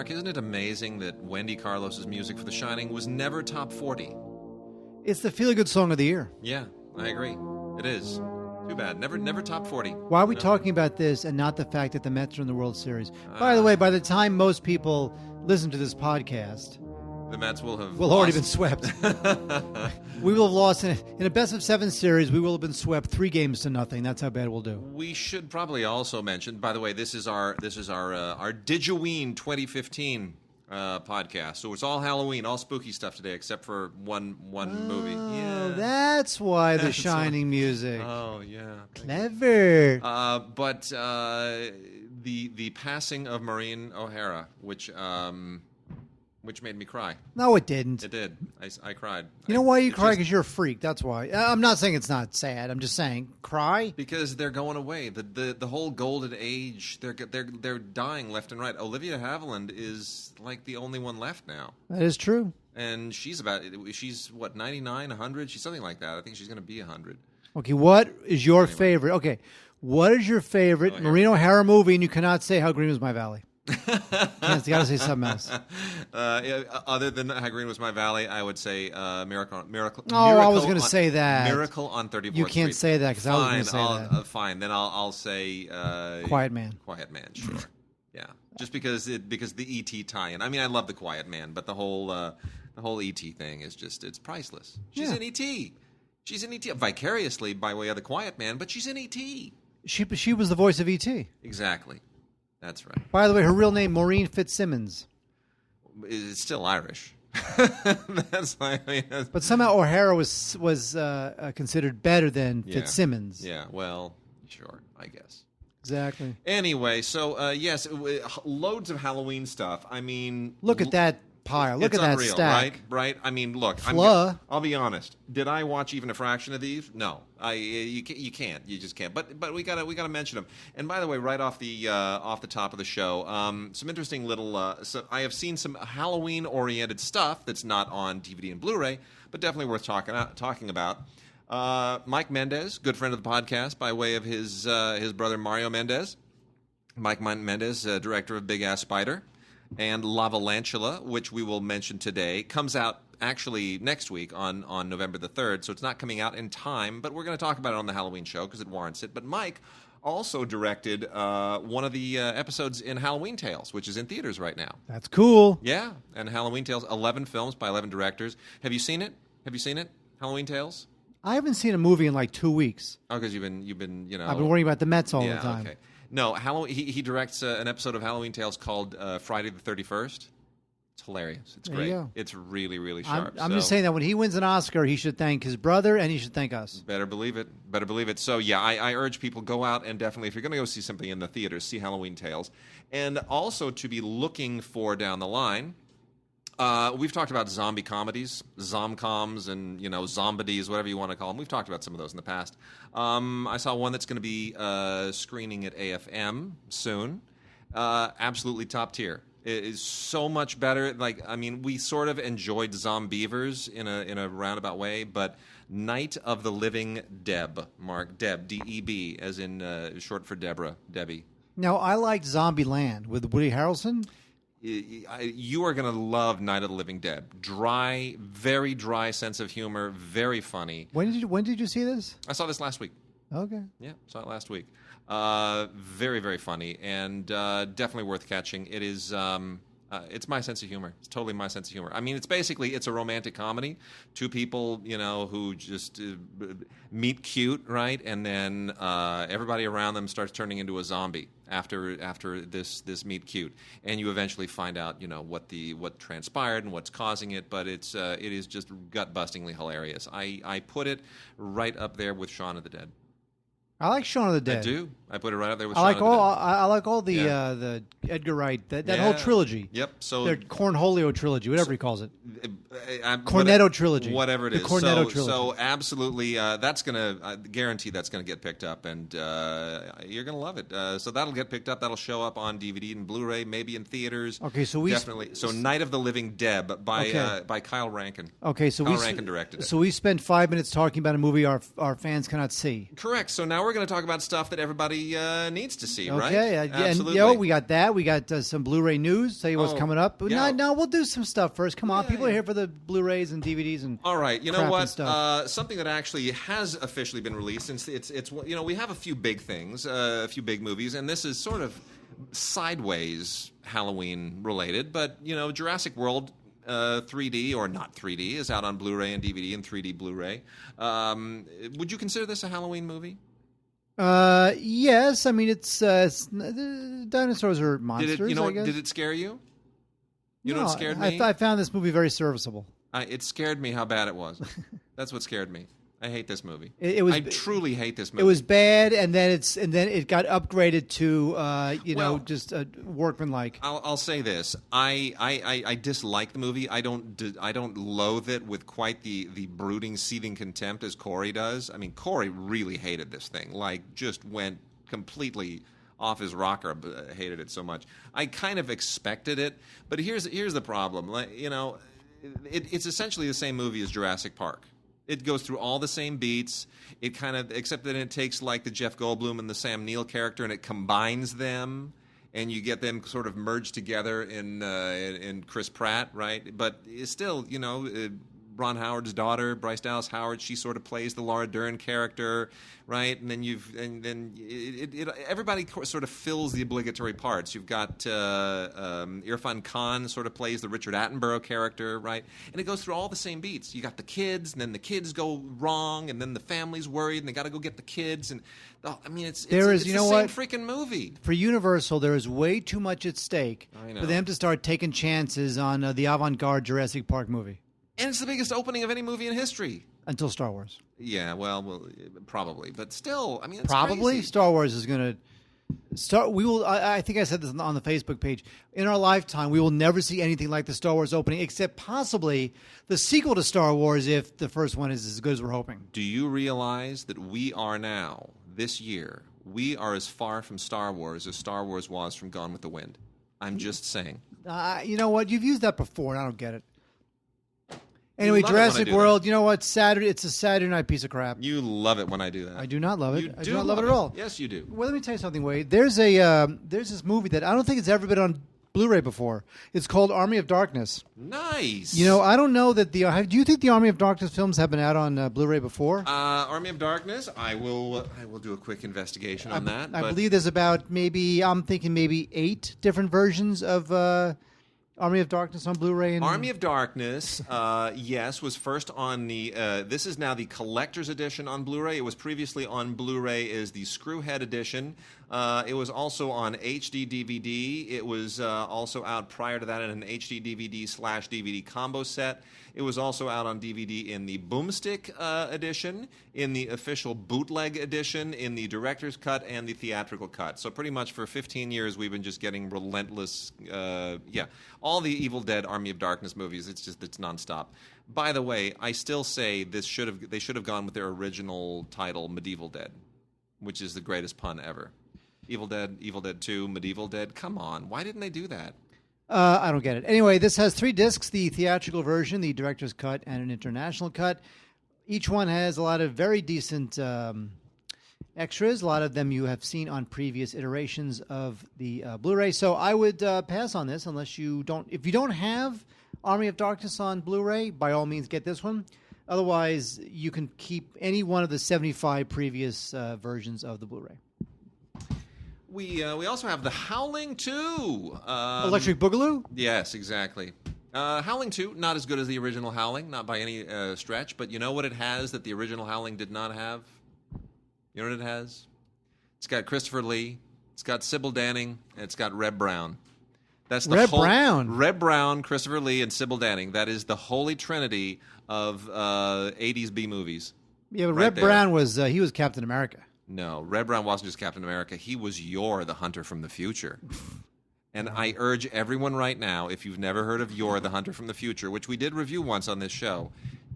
Mark, isn't it amazing that Wendy Carlos's music for The Shining was never top 40? It's the feel-good song of the year. Yeah, I agree. It is. Too bad. Never top 40. Why are we talking about this and not the fact that the Mets are in the World Series? By the way, by the time most people listen to this podcast, the Mets will have already been swept. We will have lost in a best-of-7 series. We will have been swept 3-0. That's how bad we'll do. We should probably also mention. By the way, this is our DigiWeen 2015 podcast. So it's all Halloween, all spooky stuff today, except for one movie. Yeah, that's why the Shining music. Oh yeah, clever. But the passing of Maureen O'Hara, which made me cry. No, it didn't. It did. I cried. You know why you cry? Because you're a freak. That's why. I'm not saying it's not sad. I'm just saying cry. Because they're going away. The whole golden age. They're dying left and right. Olivia Havilland is like the only one left now. That is true. And she's what, 99, 100? She's something like that. I think she's going to be 100. Okay, what is your favorite? Okay, what is your favorite Maureen O'Hara movie? And you cannot say How Green Was My Valley. You got to say something else. Other than How Green Was My Valley, I would say Miracle. Oh, I was going to say that. Miracle on 34th Street. You can't say that because I was going to say that. Fine, then I'll say Quiet Man. Quiet Man, sure. Yeah, just because the E.T. tie-in. I mean, I love the Quiet Man, but the whole E.T. thing is it's priceless. She's in E.T. She's in E.T. vicariously by way of the Quiet Man, but she's in E.T. She was the voice of E.T. Exactly. That's right. By the way, her real name, Maureen Fitzsimmons. It's still Irish. But somehow O'Hara was considered better than Fitzsimmons. Yeah, well, sure, I guess. Exactly. Anyway, so, yes, loads of Halloween stuff. I mean... Look at that pile. Look at that unreal, stack. Right? I mean, look. I'll be honest. Did I watch even a fraction of these? No. You can't. You just can't. But we gotta mention them. And by the way, right off the top of the show, some interesting little. So I have seen some Halloween oriented stuff that's not on DVD and Blu-ray, but definitely worth talking about. Mike Mendez, good friend of the podcast, by way of his brother Mario Mendez. Mike Mendez, director of Big Ass Spider. And Lavalantula, which we will mention today, comes out actually next week on November the 3rd, so it's not coming out in time, but we're going to talk about it on the Halloween show because it warrants it. But Mike also directed one of the episodes in Halloween Tales, which is in theaters right now. That's cool. Yeah, and Halloween Tales, 11 films by 11 directors. Have you seen it? Halloween Tales? I haven't seen a movie in like 2 weeks. Oh, because you've been I've been worrying about the Mets all the time. Okay. No, he directs an episode of Halloween Tales called Friday the 31st. It's hilarious. It's great. It's really, really sharp. I'm just saying that when he wins an Oscar, he should thank his brother and he should thank us. Better believe it. So, yeah, I urge people, go out and definitely, if you're going to go see something in the theaters, see Halloween Tales. And also to be looking for down the line, we've talked about zombie comedies, zomcoms, and zombies, whatever you want to call them. We've talked about some of those in the past. I saw one that's going to be screening at AFM soon. Absolutely top tier. It is so much better. We sort of enjoyed Zombievers in a roundabout way, but Night of the Living Deb, Mark, Deb, D-E-B, as in short for Debbie. Now, I liked Zombieland with Woody Harrelson. You are going to love Night of the Living Dead. Dry, very dry sense of humor, very funny. When did you see this? I saw this last week. Okay. Yeah, saw it last week. Very, very funny, and definitely worth catching. It is. It's my sense of humor. It's totally my sense of humor. I mean, it's a romantic comedy. Two people, who just meet cute, right? And then everybody around them starts turning into a zombie after this meet cute. And you eventually find out, what transpired and what's causing it. But it is just gut-bustingly hilarious. I put it right up there with Shaun of the Dead. I like Shaun of the Dead. I do. I put it right up there with Shaun of the Dead. I like all the Edgar Wright, that whole trilogy. Yep. So their Cornholio trilogy, whatever he calls it. Cornetto trilogy. Whatever it is. The Cornetto trilogy. So absolutely, that's going to guarantee that's going to get picked up, and you're going to love it. So that'll get picked up. That'll show up on DVD and Blu-ray, maybe in theaters. Okay, so definitely. So Night of the Living Deb by Kyle Rankin. Okay, so Kyle Rankin directed it. So we spent 5 minutes talking about a movie our fans cannot see. Correct. So now we're we're going to talk about stuff that everybody needs to see, right? Okay, Absolutely. and we got that. We got some Blu-ray news. Tell you what's coming up. But yeah. no, we'll do some stuff first. Come on, people are here for the Blu-rays and DVDs and all right. You know what? Something that actually has officially been released. Since it's we have a few big things, a few big movies, and this is sort of sideways Halloween related. But Jurassic World. 3D or not 3D is out on Blu-ray and DVD and 3D Blu-ray. Would you consider this a Halloween movie? Yes. I mean, it's dinosaurs are monsters. Did it scare you? You know what scared me? I found this movie very serviceable. It scared me how bad it was. That's what scared me. I hate this movie. I truly hate this movie. It was bad, and then it got upgraded to just workmanlike. I'll say this: I dislike the movie. I don't loathe it with quite the brooding, seething contempt as Corey does. I mean, Corey really hated this thing. Like, just went completely off his rocker. Hated it so much. I kind of expected it, but here's the problem. It's essentially the same movie as Jurassic Park. It goes through all the same beats. It except that it takes like the Jeff Goldblum and the Sam Neill character, and it combines them, and you get them sort of merged together in Chris Pratt, right? But it's still, Ron Howard's daughter, Bryce Dallas Howard, she sort of plays the Laura Dern character, right? And then everybody sort of fills the obligatory parts. You've got Irfan Khan sort of plays the Richard Attenborough character, right? And it goes through all the same beats. You got the kids, and then the kids go wrong, and then the family's worried, and they got to go get the kids. And it's the same freaking movie. For Universal, there is way too much at stake for them to start taking chances on the avant-garde Jurassic Park movie. And it's the biggest opening of any movie in history. Until Star Wars. Yeah, well, probably. But still, I mean, it's probably crazy. Star Wars is going to start. We will. I think I said this on the Facebook page. In our lifetime, we will never see anything like the Star Wars opening, except possibly the sequel to Star Wars, if the first one is as good as we're hoping. Do you realize that we are now, this year, we are as far from Star Wars as Star Wars was from Gone with the Wind? I'm just saying. You know what? You've used that before, and I don't get it. Anyway, Jurassic World, you know what? It's a Saturday night piece of crap. You love it when I do that. I do not love it. I do not love it at all. Yes, you do. Well, let me tell you something, Wade. There's this movie that I don't think it's ever been on Blu-ray before. It's called Army of Darkness. Nice. I don't know that do you think the Army of Darkness films have been out on Blu-ray before? Army of Darkness, I will do a quick investigation on that. I believe there's about I'm thinking maybe 8 different versions of Army of Darkness on Blu-ray. Army of Darkness, yes, was first on the. This is now the collector's edition on Blu-ray. It was previously on Blu-ray as the Screwhead edition. It was also on HD DVD. It was also out prior to that in an HD DVD/DVD combo set. It was also out on DVD in the Boomstick edition, in the official bootleg edition, in the director's cut, and the theatrical cut. So pretty much for 15 years, we've been just getting relentless, all the Evil Dead Army of Darkness movies. It's nonstop. By the way, I still say they should have gone with their original title, Medieval Dead, which is the greatest pun ever. Evil Dead 2, Medieval Dead. Come on, why didn't they do that? I don't get it. Anyway, this has 3 discs, the theatrical version, the director's cut, and an international cut. Each one has a lot of very decent extras. A lot of them you have seen on previous iterations of the Blu-ray. So I would pass on this unless you don't. If you don't have Army of Darkness on Blu-ray, by all means get this one. Otherwise, you can keep any one of the 75 previous versions of the Blu-ray. We also have The Howling 2. Electric Boogaloo? Yes, exactly. Howling 2, not as good as the original Howling, not by any stretch, but you know what it has that the original Howling did not have? You know what it has? It's got Christopher Lee, it's got Sybil Danning, and it's got Reb Brown. That's the Reb Brown, Christopher Lee, and Sybil Danning. That is the holy trinity of 80s B movies. Yeah, but Reb Brown was Captain America. No, Reb Brown wasn't just Captain America. He was the Hunter from the Future. And I urge everyone right now, if you've never heard of the Hunter from the Future, which we did review once on this show,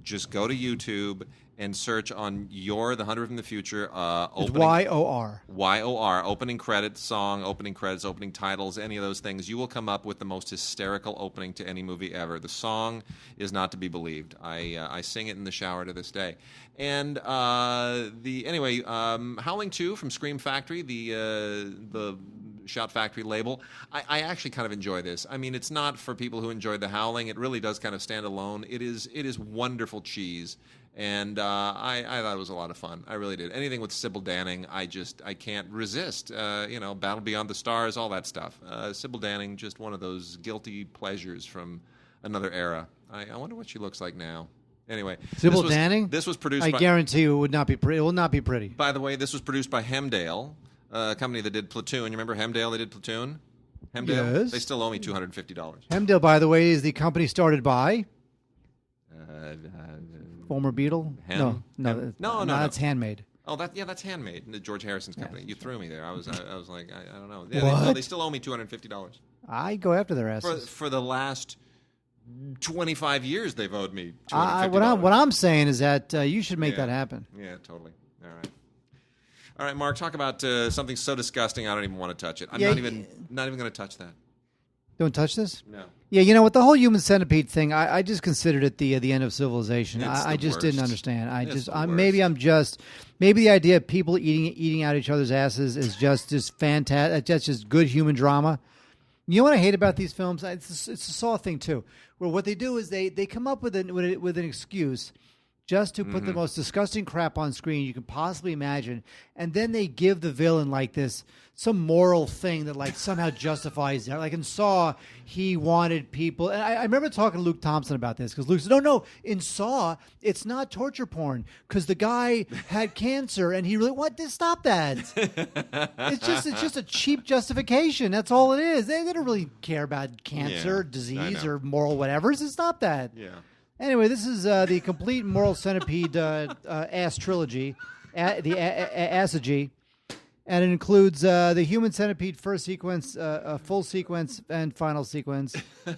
just go to YouTube and search on The Hunter from the Future. It's Y-O-R. Y-O-R, opening credits, song, opening credits, opening titles, any of those things. You will come up with the most hysterical opening to any movie ever. The song is not to be believed. I sing it in the shower to this day. And Howling 2 from Scream Factory, the Shout Factory label. I actually kind of enjoy this. I mean, it's not for people who enjoy The Howling. It really does kind of stand alone. It is wonderful cheese. And I thought it was a lot of fun. I really did. Anything with Sybil Danning, I can't resist. Battle Beyond the Stars, all that stuff. Sybil Danning, just one of those guilty pleasures from another era. I wonder what she looks like now. Anyway, Sybil Danning. This was produced. I guarantee you, it would not be pretty. It will not be pretty. By the way, this was produced by Hemdale, a company that did Platoon. You remember Hemdale? They did Platoon. Hemdale. Yes. They still owe me $250. Hemdale, by the way, is the company started by. Former Beatle? No, that's Handmade. Oh, that's Handmade, George Harrison's company. You threw me there. I was like, I don't know. What? They still owe me $250. I go after their asses. For the last 25 years, they've owed me $250. What I'm saying is that you should make that happen. Yeah, totally. All right, Mark. Talk about something so disgusting I don't even want to touch it. I'm not even going to touch that. Don't touch this? No. Yeah, you know what? The whole human centipede thing, I just considered it the end of civilization. I just worst. didn't understand. Maybe the idea of people eating out each other's asses is just fantastic. That's just good human drama. You know what I hate about these films? It's a Saw thing too, where what they do is they come up with an excuse just to put the most disgusting crap on screen you can possibly imagine, and then they give the villain like some moral thing that like somehow justifies that. Like in Saw, he wanted people, and I remember talking to Luke Thompson about this because Luke said, "No, in Saw, it's not torture porn because the guy had cancer and he really stop that. It's just a cheap justification. That's all it is. They don't really care about cancer, disease, or moral whatever. So stop that." Yeah. Anyway, this is the complete Moral Centipede ass trilogy, the Asagy, and it includes the Human Centipede first sequence, full sequence, and final sequence,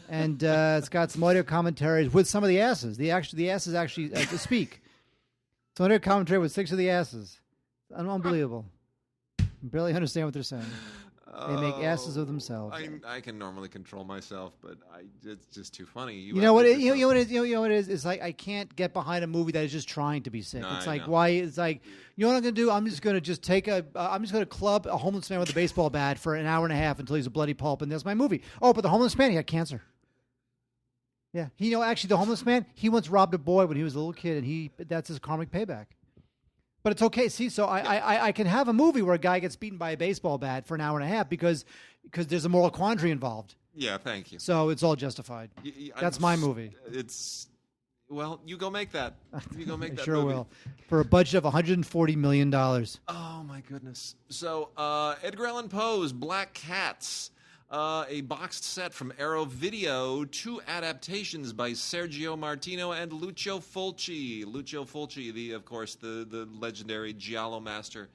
and it's got some audio commentaries with some of the asses. The asses actually speak. Some audio commentary with 6 of the asses. Unbelievable. Barely understand what they're saying. They make asses of themselves. I can normally control myself, but it's just too funny. You know what it is? It's like I can't get behind a movie that is just trying to be sick. No, it's like why? It's like, you know what I'm going to do? I'm just going to club a homeless man with a baseball bat for an hour and a half until he's a bloody pulp, and that's my movie. Oh, but the homeless man, he had cancer. Yeah, actually, the homeless man, he once robbed a boy when he was a little kid, and that's his karmic payback. But it's okay. See, so I can have a movie where a guy gets beaten by a baseball bat for an hour and a half because there's a moral quandary involved. Yeah, thank you. So it's all justified. That's my movie. You go make that. You go make that sure movie. will. For a budget of $140 million. Oh, my goodness. So Edgar Allan Poe's Black Cats. A boxed set from Arrow Video, 2 adaptations by Sergio Martino and Lucio Fulci. Lucio Fulci, of course, the legendary giallo master.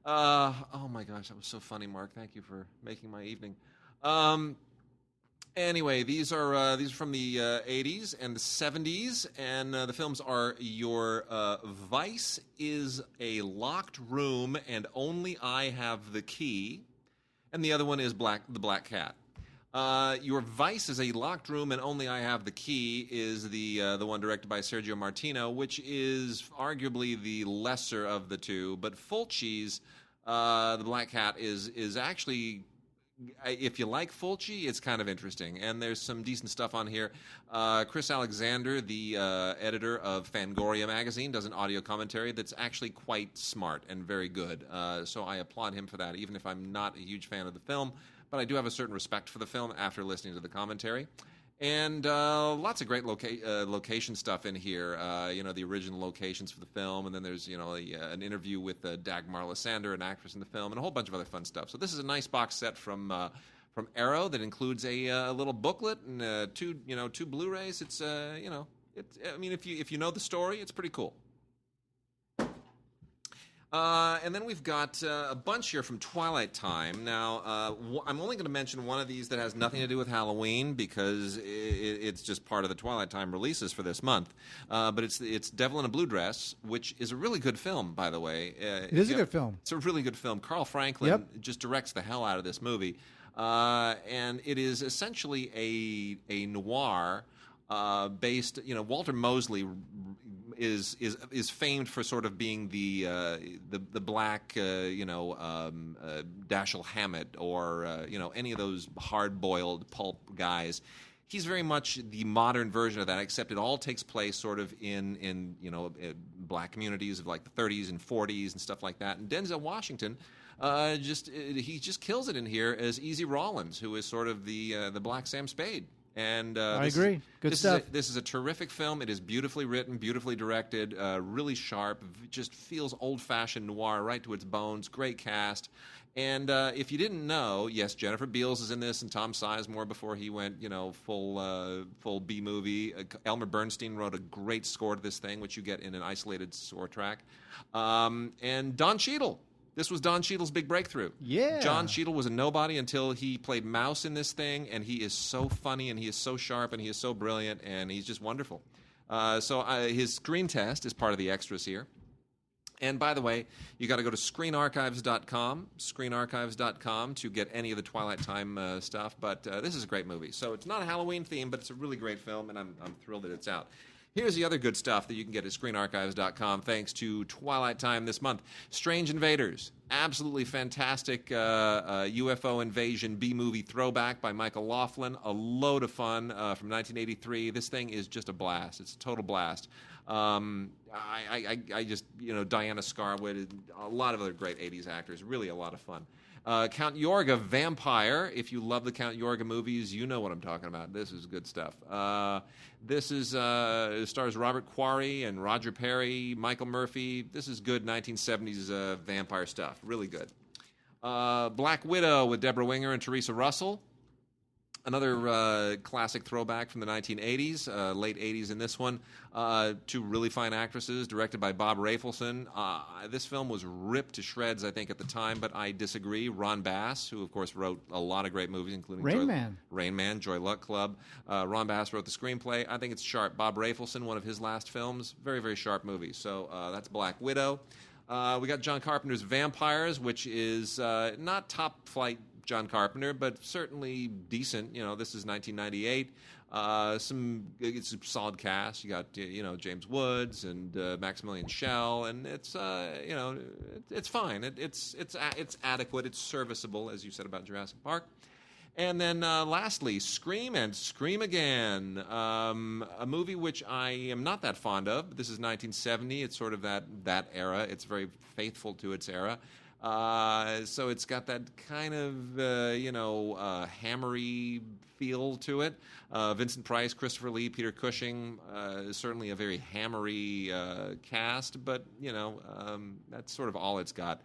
Oh my gosh, that was so funny, Mark. Thank you for making my evening. Anyway, these are from the 80s and the 70s, and the films are Your Vice is a Locked Room and Only I Have the Key. And the other one is the Black Cat. Your Vice is a Locked Room and Only I Have the Key is the one directed by Sergio Martino, which is arguably the lesser of the two. But Fulci's The Black Cat is actually, if you like Fulci, it's kind of interesting. And there's some decent stuff on here. Chris Alexander, the editor of Fangoria magazine, does an audio commentary that's actually quite smart and very good. So I applaud him for that, even if I'm not a huge fan of the film. But I do have a certain respect for the film after listening to the commentary. And lots of great location stuff in here. The original locations for the film, and then there's an interview with Dagmar Lysander, an actress in the film, and a whole bunch of other fun stuff. So this is a nice box set from Arrow that includes a little booklet and two Blu-rays. It's if you know the story, it's pretty cool. And then we've got a bunch here from Twilight Time. Now, I'm only going to mention one of these that has nothing to do with Halloween because it's just part of the Twilight Time releases for this month. But it's Devil in a Blue Dress, which is a really good film, by the way. It is a good film. It's a really good film. Carl Franklin just directs the hell out of this movie. And it is essentially a noir based, Walter Mosley is famed for sort of being the black Dashiell Hammett or any of those hard-boiled pulp guys. He's very much the modern version of that, except it all takes place sort of in black communities of like the 30s and 40s and stuff like that. And Denzel Washington he just kills it in here as Easy Rawlins, who is sort of the black Sam Spade. And I agree. Good stuff. This is a terrific film. It is beautifully written, beautifully directed, really sharp. Just feels old-fashioned noir right to its bones. Great cast. And if you didn't know, yes, Jennifer Beals is in this, and Tom Sizemore before he went, full B movie. Elmer Bernstein wrote a great score to this thing, which you get in an isolated score track. And Don Cheadle. This was Don Cheadle's big breakthrough. Yeah. John Cheadle was a nobody until he played Mouse in this thing, and he is so funny, and he is so sharp, and he is so brilliant, and he's just wonderful. So his screen test is part of the extras here. And by the way, you got to go to screenarchives.com to get any of the Twilight Time stuff. But this is a great movie. So it's not a Halloween theme, but it's a really great film, and I'm thrilled that it's out. Here's the other good stuff that you can get at screenarchives.com thanks to Twilight Time this month. Strange Invaders. Absolutely fantastic UFO invasion B-movie throwback by Michael Laughlin. A load of fun from 1983. This thing is just a blast. It's a total blast. I just, Diana Scarwood, a lot of other great 80s actors. Really a lot of fun. Count Yorga, Vampire. If you love the Count Yorga movies, you know what I'm talking about. This is good stuff. This is stars Robert Quarry and Roger Perry, Michael Murphy. This is good 1970s vampire stuff. Really good. Black Widow with Deborah Winger and Teresa Russell. Another classic throwback from the 1980s, late 80s in this one. Two really fine actresses, directed by Bob Rafelson. This film was ripped to shreds, I think, at the time, but I disagree. Ron Bass, who, of course, wrote a lot of great movies, including Rain Man, Joy Luck Club. Ron Bass wrote the screenplay. I think it's sharp. Bob Rafelson, one of his last films, very, very sharp movie. So that's Black Widow. We got John Carpenter's Vampires, which is not top flight John Carpenter, but certainly decent. This is 1998. It's a solid cast. You got James Woods and Maximilian Schell, and it's it's fine. It's adequate. It's serviceable, as you said about Jurassic Park. And then lastly, Scream and Scream Again, a movie which I am not that fond of. But this is 1970. It's sort of that era. It's very faithful to its era. So it's got that kind of, hammery feel to it. Vincent Price, Christopher Lee, Peter Cushing, certainly a very hammery cast, but, that's sort of all it's got.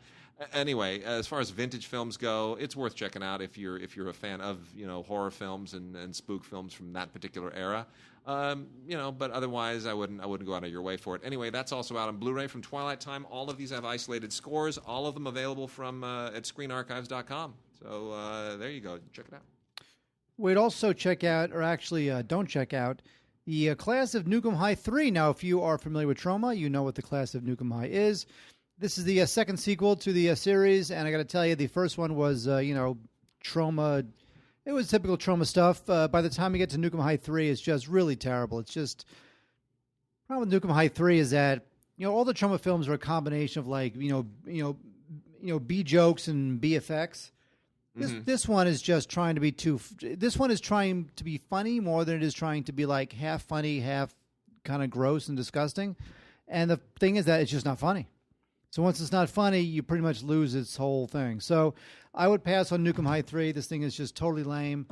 Anyway, as far as vintage films go, it's worth checking out if you're a fan of, horror films and spook films from that particular era. But otherwise, I wouldn't go out of your way for it. Anyway, that's also out on Blu-ray from Twilight Time. All of these have isolated scores. All of them available from at screenarchives.com. So there you go. Check it out. We'd also check out, or actually don't check out, the Class of Nukem High 3. Now, if you are familiar with Trauma, you know what the Class of Nukem High is. This is the second sequel to the series, and I got to tell you, the first one was, Trauma. It was typical Trauma stuff. By the time you get to Nukem High 3, it's just really terrible. It's just, the problem with Nukem High 3 is that, all the Trauma films are a combination of B jokes and B effects. This one is just trying to be this one is trying to be funny more than it is trying to be like half funny, half kind of gross and disgusting. And the thing is that it's just not funny. So once it's not funny, you pretty much lose its whole thing. So I would pass on Nukem High 3. This thing is just totally lame.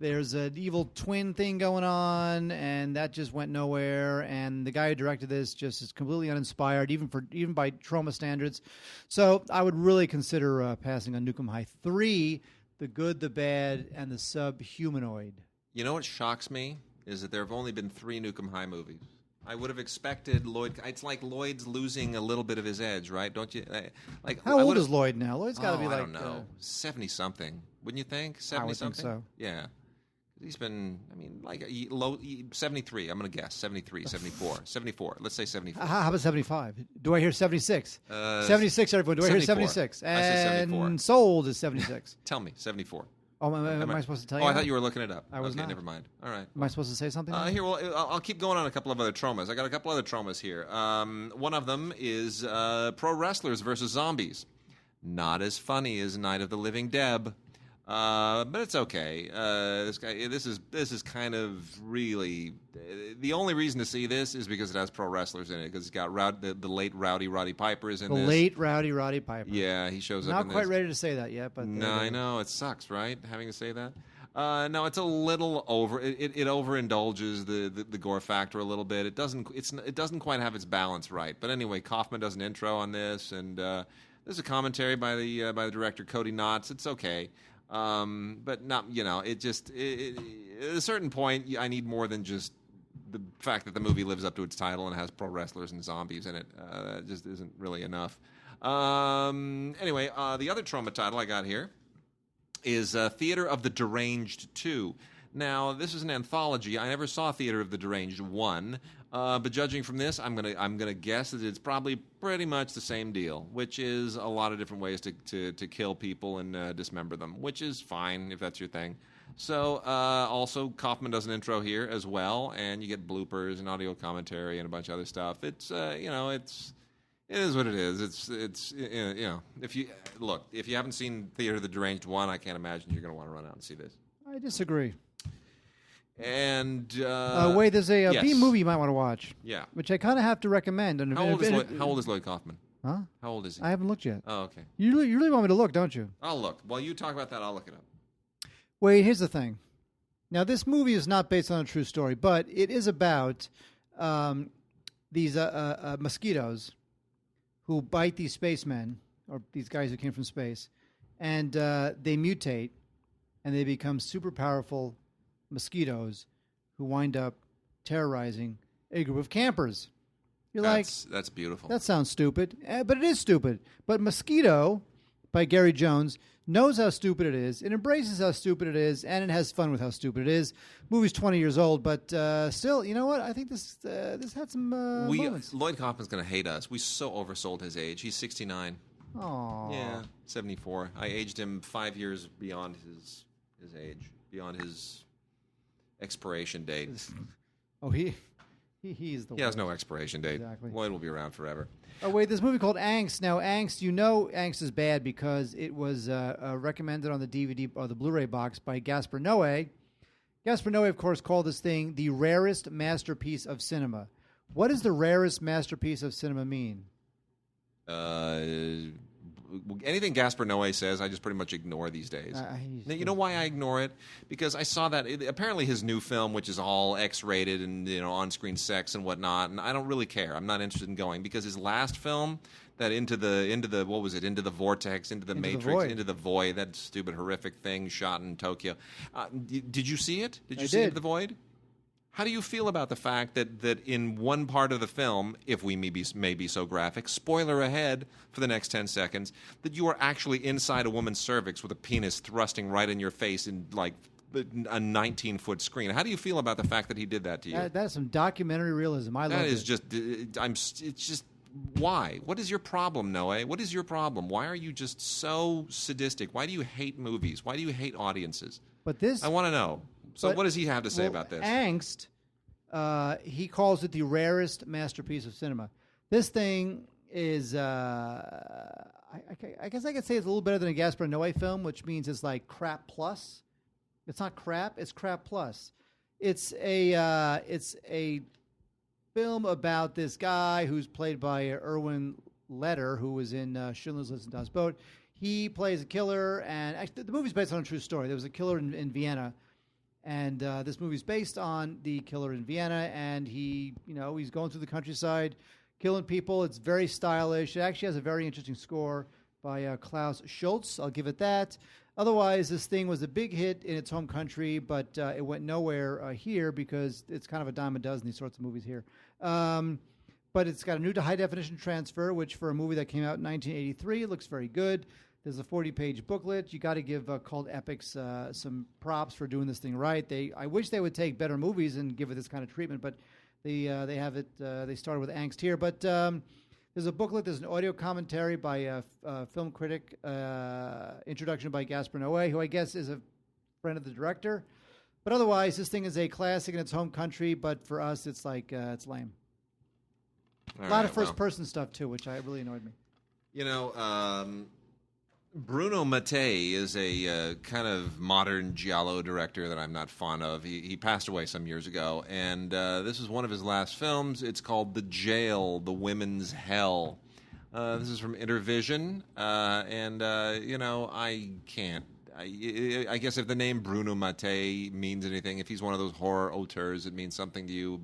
There's an evil twin thing going on, and that just went nowhere. And the guy who directed this just is completely uninspired, even by Trauma standards. So I would really consider passing on Nukem High 3, The Good, the Bad, and the Subhumanoid. You know what shocks me is that there have only been 3 Nukem High movies. I would have expected Lloyd. It's like Lloyd's losing a little bit of his edge, right? Don't you? How old is Lloyd now? Lloyd's got to be I like don't know, 70-something. Wouldn't you think? 70-something. I would think so. Yeah. He's been, 73. I'm going to guess 73, 74, 74. Let's say 74. How about 75? Do I hear 76? 76, everyone. Do I hear 76? I say 74. And sold is 76. Tell me, 74. Oh, am I supposed to tell you? Oh, I thought you were looking it up. I was not. Never mind. All right. Am I supposed to say something? Here, well, I'll keep going on a couple of other traumas. I got a couple other traumas here. One of them is pro wrestlers versus zombies. Not as funny as Night of the Living Deb. But it's okay. This is kind of really the only reason to see this is because it has pro wrestlers in it. Because it's got the late Roddy Piper is in this. The late Roddy Piper. Yeah, he shows up. Not quite ready to say that yet, but no, I know it sucks, right? Having to say that. No, it's a little over. It overindulges the gore factor a little bit. It doesn't quite have its balance right. But anyway, Kaufman does an intro on this, and there's a commentary by the director Cody Knotts. It's okay. But not, at a certain point, I need more than just the fact that the movie lives up to its title and has pro wrestlers and zombies in it. That just isn't really enough. Anyway, the other trauma title I got here is Theater of the Deranged 2. Now, this is an anthology. I never saw Theater of the Deranged 1, but judging from this, I'm gonna guess that it's probably pretty much the same deal, which is a lot of different ways to kill people and dismember them, which is fine if that's your thing. So, also Kaufman does an intro here as well, and you get bloopers and audio commentary and a bunch of other stuff. It's it is what it is. It's if you haven't seen Theater of the Deranged 1, I can't imagine you're gonna want to run out and see this. I disagree. And wait, there's a yes. B movie you might want to watch. Yeah, which I kind of have to recommend. How old is Lloyd Kaufman? Huh? How old is he? I haven't looked yet. Oh, okay. You really want me to look, don't you? I'll look. While you talk about that, I'll look it up. Wait, here's the thing. Now, this movie is not based on a true story, but it is about these mosquitoes who bite these spacemen, or these guys who came from space, and they mutate, and they become super powerful mosquitoes who wind up terrorizing a group of campers. That's beautiful. That sounds stupid, but it is stupid. But Mosquito, by Gary Jones, knows how stupid it is. It embraces how stupid it is, and it has fun with how stupid it is. Movie's 20 years old, but still, you know what? I think this had some moments. Lloyd Kaufman's going to hate us. We so oversold his age. He's 69. Aww. Yeah, 74. I aged him 5 years beyond his age, beyond his expiration date. Oh, he's the He has no expiration date. Exactly. Lloyd will be around forever. Oh, wait, this movie called Angst. Now, Angst, Angst is bad because it was recommended on the DVD or the Blu-ray box by Gaspar Noé. Gaspar Noé, of course, called this thing the rarest masterpiece of cinema. What does the rarest masterpiece of cinema mean? Anything Gaspar Noé says, I just pretty much ignore these days. Now, you know why I ignore it? Because I saw that apparently his new film, which is all X-rated and on-screen sex and whatnot, and I don't really care. I'm not interested in going because his last film, that into the what was it? Into the Vortex, into the Matrix, into the Void, that stupid horrific thing shot in Tokyo. Did you see it? Did you see Into the Void? How do you feel about the fact that in one part of the film, if we may be so graphic, spoiler ahead for the next 10 seconds, that you are actually inside a woman's cervix with a penis thrusting right in your face in like a 19-foot screen? How do you feel about the fact that he did that to you? That's some documentary realism. I love it. It's just why? What is your problem, Noé? What is your problem? Why are you just so sadistic? Why do you hate movies? Why do you hate audiences? I want to know. So what does he have to say about this? Angst, he calls it the rarest masterpiece of cinema. This thing is, I guess I could say it's a little better than a Gaspar Noé film, which means it's like crap plus. It's not crap; it's crap plus. It's a film about this guy who's played by Erwin Leder, who was in Schindler's List and Das Boot. He plays a killer, and actually, the movie's based on a true story. There was a killer in Vienna. And this movie's based on the killer in Vienna, and he's going through the countryside, killing people. It's very stylish. It actually has a very interesting score by Klaus Schultz. I'll give it that. Otherwise, this thing was a big hit in its home country, but it went nowhere here because it's kind of a dime a dozen, these sorts of movies here. But it's got a new to high definition transfer, which for a movie that came out in 1983 looks very good. There's a 40-page booklet. You got to give Cult Epics some props for doing this thing right. I wish they would take better movies and give it this kind of treatment, but they have it. They started with angst here, but there's a booklet. There's an audio commentary by a film critic, introduction by Gaspar Noé, who I guess is a friend of the director. But otherwise, this thing is a classic in its home country. But for us, it's like it's lame. A lot of first-person stuff too, which really annoyed me. You know, Bruno Mattei is a kind of modern giallo director that I'm not fond of. He passed away some years ago, and this is one of his last films. It's called The Jail, The Women's Hell. This is from Intervision, and you know, I can't. I guess if the name Bruno Mattei means anything, if he's one of those horror auteurs, it means something to you,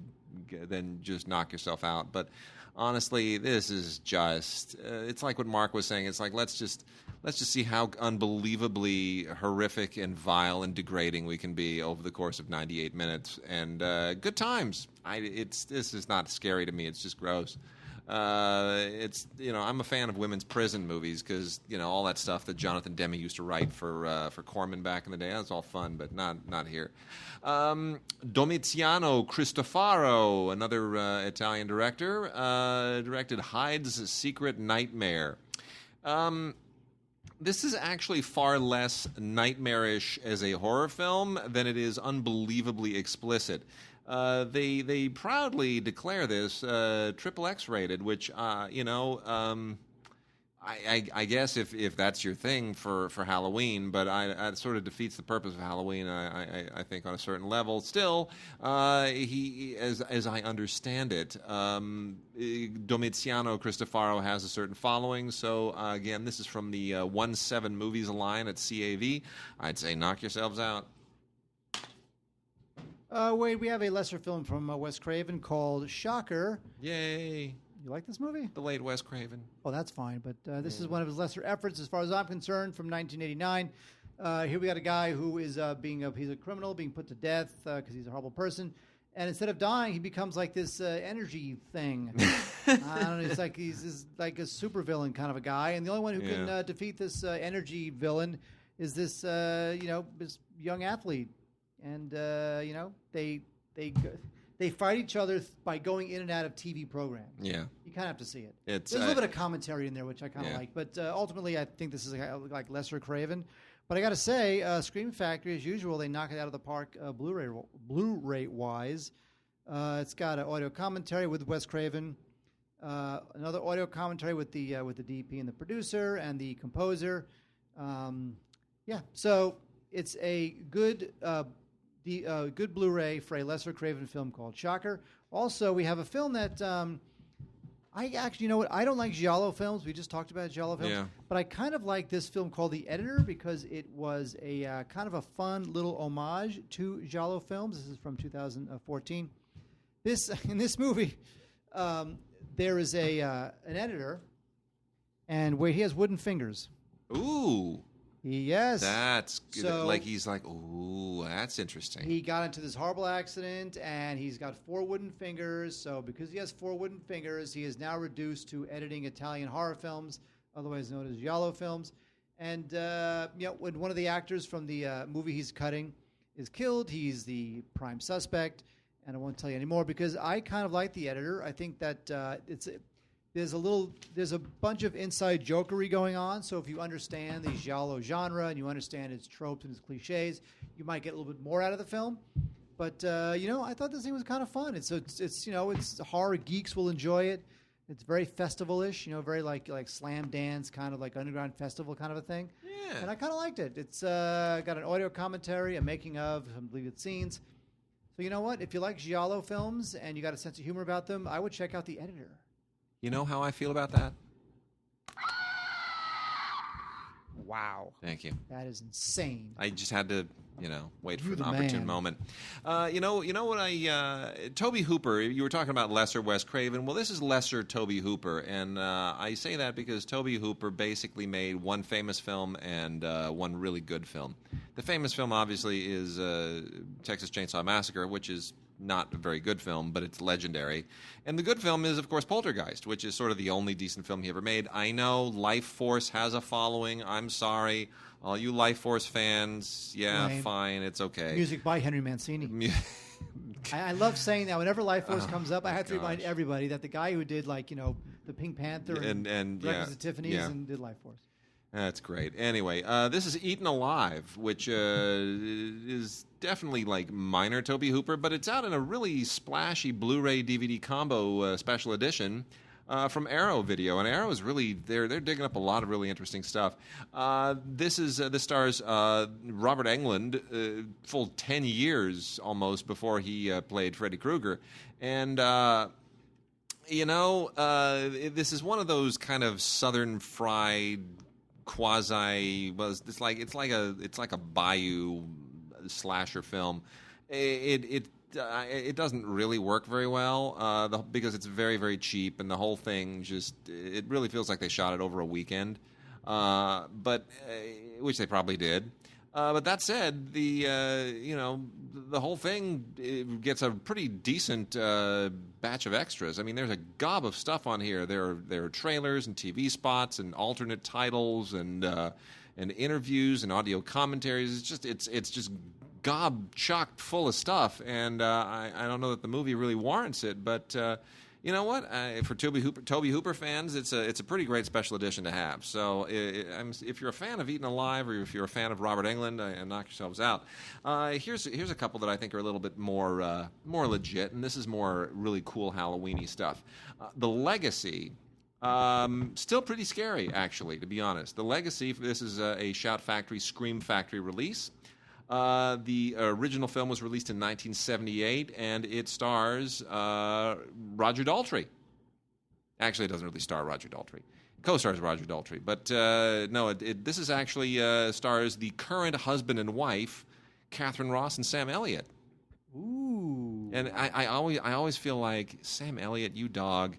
then just knock yourself out. But honestly, this is just, it's like what Mark was saying. It's like, let's just see how unbelievably horrific and vile and degrading we can be over the course of 98 minutes. And good times. This is not scary to me. It's just gross. It's, you know, I'm a fan of women's prison movies because, you know, all that stuff that Jonathan Demme used to write for Corman back in the day. That's all fun, but not here. Domiziano Cristofaro, another Italian director, directed Hyde's Secret Nightmare. This is actually far less nightmarish as a horror film than it is unbelievably explicit. They proudly declare this triple X rated, which you know, I guess if that's your thing for Halloween, but it sort of defeats the purpose of Halloween. I think on a certain level. Still, he as I understand it, Domiziano Cristofaro has a certain following. So again, this is from the 1-7 Movies line at CAV. I'd say knock yourselves out. Wade, we have a lesser film from Wes Craven called Shocker. Yay. You like this movie? The late Wes Craven. Oh, that's fine. But this is one of his lesser efforts, as far as I'm concerned, from 1989. Here we got a guy who is he's a criminal being put to death because he's a horrible person. And instead of dying, he becomes like this energy thing. I don't know. It's like he's like a supervillain kind of a guy. And the only one who can defeat this energy villain is this this young athlete. And they fight each other by going in and out of TV programs. Yeah, you kind of have to see it. There's a little bit of commentary in there, which I kind of like. But ultimately, I think this is like lesser Craven. But I got to say, Scream Factory, as usual, they knock it out of the park Blu-ray wise. It's got an audio commentary with Wes Craven, another audio commentary with the DP and the producer and the composer. So it's a good. Good Blu-ray for a lesser Craven film called Shocker. Also, we have a film that I actually, you know what? I don't like giallo films. We just talked about giallo films, but I kind of like this film called The Editor because it was a kind of a fun little homage to giallo films. This is from 2014. In this movie, there is an editor, and where he has wooden fingers. Ooh. Yes. That's so, like he's like, ooh, that's interesting. He got into this horrible accident, and he's got 4 wooden fingers. So because he has 4 wooden fingers, he is now reduced to editing Italian horror films, otherwise known as giallo films. And when one of the actors from the movie he's cutting is killed, he's the prime suspect. And I won't tell you anymore because I kind of like The Editor. I think that there's a bunch of inside jokery going on. So if you understand the giallo genre and you understand its tropes and its cliches, you might get a little bit more out of the film. But I thought this thing was kind of fun. It's horror geeks will enjoy it. It's very festival-ish, very like slam dance, kind of like underground festival kind of a thing. Yeah. And I kind of liked it. It's got an audio commentary, a making of, some deleted scenes. So you know what? If you like giallo films and you got a sense of humor about them, I would check out The Editor. You know how I feel about that? Wow. Thank you. That is insane. I just had to, wait for an opportune moment. You know what Tobe Hooper, you were talking about lesser Wes Craven. Well, this is lesser Tobe Hooper. And I say that because Tobe Hooper basically made one famous film and one really good film. The famous film, obviously, is Texas Chainsaw Massacre, which is not a very good film, but it's legendary. And the good film is, of course, Poltergeist, which is sort of the only decent film he ever made. I know Life Force has a following. I'm sorry. All you Life Force fans, yeah, Lame. Fine, it's okay. Music by Henry Mancini. I love saying that whenever Life Force comes up, I have to remind everybody that the guy who did, like, the Pink Panther and Breakfast at Tiffany's and did Life Force. That's great. Anyway, this is Eaten Alive, which is definitely like minor Tobe Hooper, but it's out in a really splashy Blu-ray DVD combo special edition from Arrow Video, and Arrow is really they're digging up a lot of really interesting stuff. This stars Robert Englund, full 10 years almost before he played Freddy Krueger, and. This is one of those kind of Southern fried quasi. Well, it's like a bayou slasher film. It doesn't really work very well because it's very, very cheap, and the whole thing it really feels like they shot it over a weekend, but which they probably did. But that said, the whole thing gets a pretty decent batch of extras. I mean, there's a gob of stuff on here. There are trailers and TV spots and alternate titles and interviews and audio commentaries. It's just gob chock full of stuff, and I don't know that the movie really warrants it, but. You know what? For Tobe Hooper fans, it's a pretty great special edition to have. So if you're a fan of Eaten Alive, or if you're a fan of Robert Englund, knock yourselves out. Here's a couple that I think are a little bit more legit, and this is more really cool Halloween-y stuff. The Legacy. Still pretty scary, actually, to be honest. The Legacy. This is a Shout Factory, Scream Factory release. The original film was released in 1978, and it stars Roger Daltrey. Actually, it doesn't really star Roger Daltrey. Co-stars Roger Daltrey. But this is actually stars the current husband and wife, Catherine Ross and Sam Elliott. Ooh. And I always feel like, Sam Elliott, you dog...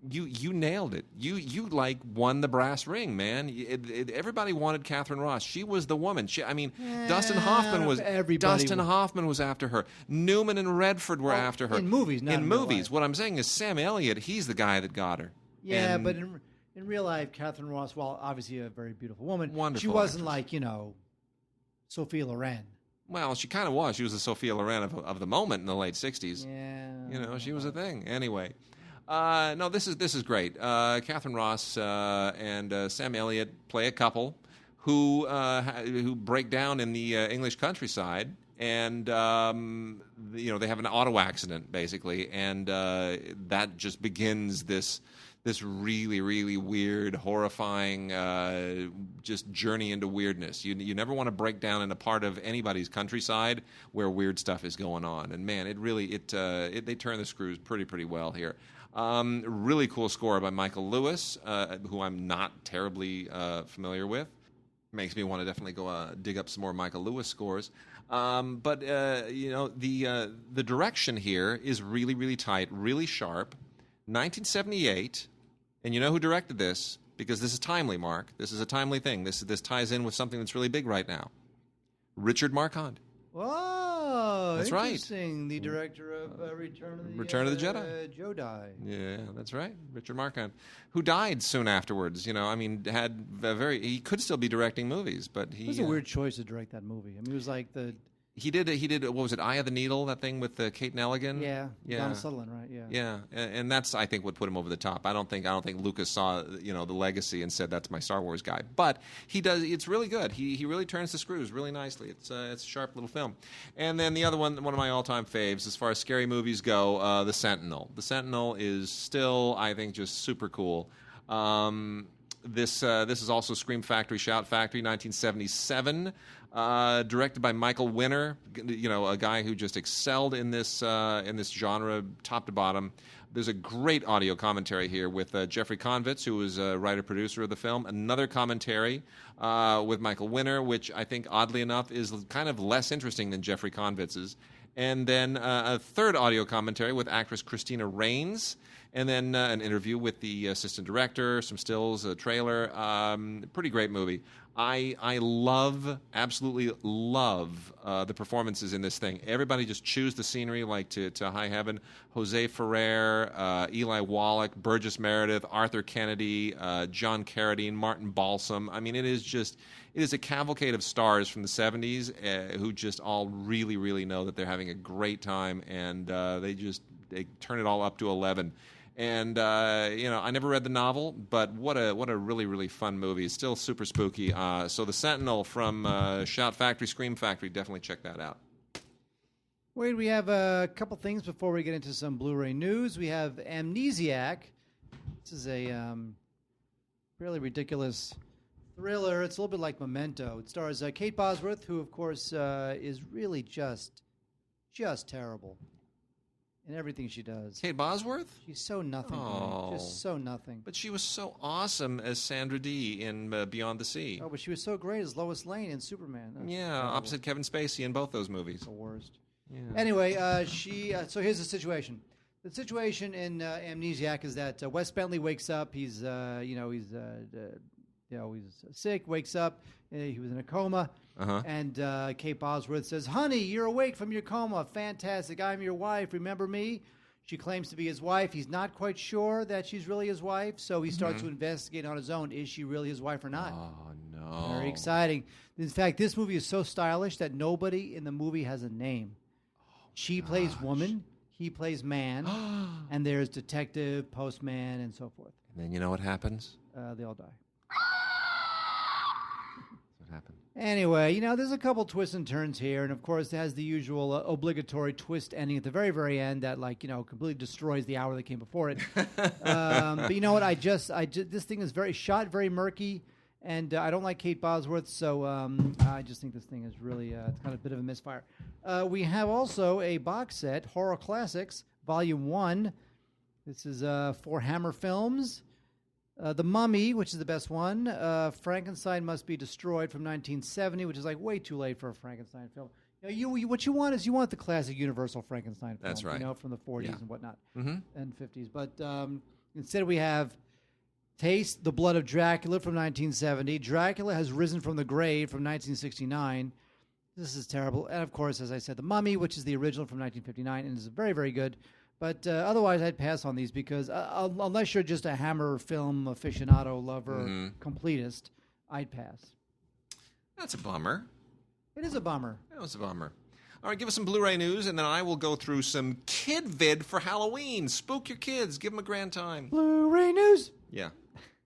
You nailed it. You like won the brass ring, man. Everybody wanted Catherine Ross. She was the woman. Dustin Hoffman was after her. Newman and Redford were after her in movies. Not in movies. What I'm saying is Sam Elliott. He's the guy that got her. Yeah, but in real life, Catherine Ross, while obviously a very beautiful woman, wonderful she wasn't actress. like Sophia Loren. Well, she kind of was. She was the Sophia Loren of the moment in the late '60s. Yeah. She was a thing. Anyway. No, this is great. Catherine Ross and Sam Elliott play a couple who break down in the English countryside, and they have an auto accident basically, and that just begins this really, really weird, horrifying just journey into weirdness. You never want to break down in a part of anybody's countryside where weird stuff is going on, and man, they turn the screws pretty well here. Really cool score by Michael Lewis, who I'm not terribly familiar with. Makes me want to definitely go dig up some more Michael Lewis scores. But the direction here is really, really tight, really sharp. 1978, and you know who directed this? Because this is timely, Mark. This is a timely thing. This ties in with something that's really big right now. Richard Marquand. Whoa, that's right. Interesting. The director of Return of the Jedi. Jedi. Yeah, that's right. Richard Marquand, who died soon afterwards. He could still be directing movies, but he. It was a weird choice to direct that movie. I mean, it was like He did. What was it? Eye of the Needle, that thing with Kate Nelligan. Yeah. Donald Sutherland, right? Yeah. Yeah, and that's I think what put him over the top. I don't think Lucas saw the Legacy and said that's my Star Wars guy. But he does. It's really good. He really turns the screws really nicely. It's a sharp little film. And then the other one of my all-time faves as far as scary movies go, The Sentinel. The Sentinel is still I think just super cool. This is also Scream Factory, Shout Factory, 1977. Directed by Michael Winner, a guy who just excelled in this genre, top to bottom. There's a great audio commentary here with Jeffrey Konvitz, who was a writer-producer of the film. Another commentary with Michael Winner, which I think, oddly enough, is kind of less interesting than Jeffrey Konvitz's. And then a third audio commentary with actress Christina Rains. And then an interview with the assistant director, some stills, a trailer. Pretty great movie. I absolutely love the performances in this thing. Everybody just chews the scenery like to high heaven. Jose Ferrer, Eli Wallach, Burgess Meredith, Arthur Kennedy, John Carradine, Martin Balsam. I mean, it is a cavalcade of stars from the 70s who just all really, really know that they're having a great time, and they turn it all up to 11. And I never read the novel, but what a really, really fun movie. It's still super spooky. So The Sentinel from Shout Factory, Scream Factory, definitely check that out. Wade, we have a couple things before we get into some Blu-ray news. We have Amnesiac. This is a fairly ridiculous thriller. It's a little bit like Memento. It stars Kate Bosworth, who, of course, is really just terrible in everything she does. Kate Bosworth? She's so nothing. Oh. Just so nothing. But she was so awesome as Sandra Dee in Beyond the Sea. Oh, but she was so great as Lois Lane in Superman. That's terrible. Opposite Kevin Spacey in both those movies. The worst. Yeah. Anyway, so here's the situation. The situation in Amnesiac is that Wes Bentley wakes up. He's sick. Wakes up. He was in a coma. Uh-huh. And Kate Bosworth says, "Honey, you're awake from your coma. Fantastic. I'm your wife. Remember me?" She claims to be his wife. He's not quite sure that she's really his wife, so he starts to investigate on his own. Is she really his wife or not? Oh, no. Very exciting. In fact, this movie is so stylish that nobody in the movie has a name. She plays woman. He plays man. And there's detective, postman, and so forth. And then you know what happens? They all die. That's what happened. Anyway, there's a couple twists and turns here, and of course, it has the usual obligatory twist ending at the very, very end that, completely destroys the hour that came before it. But you know what? This thing is very murky, and I don't like Kate Bosworth, so I just think this thing is really it's kind of a bit of a misfire. We have also a box set, Horror Classics, Volume 1. This is for Hammer Films. The Mummy, which is the best one. Frankenstein Must Be Destroyed from 1970, which is way too late for a Frankenstein film. What you want is the classic Universal Frankenstein film. That's right. From the 40s and whatnot, and 50s. But instead we have Taste the Blood of Dracula from 1970. Dracula Has Risen from the Grave from 1969. This is terrible. And of course, as I said, The Mummy, which is the original from 1959, and is very, very good. But otherwise, I'd pass on these because unless you're just a Hammer film aficionado, lover, completist, I'd pass. That's a bummer. It is a bummer. That was a bummer. All right, give us some Blu-ray news, and then I will go through some kid vid for Halloween. Spook your kids. Give them a grand time. Blu-ray news? Yeah.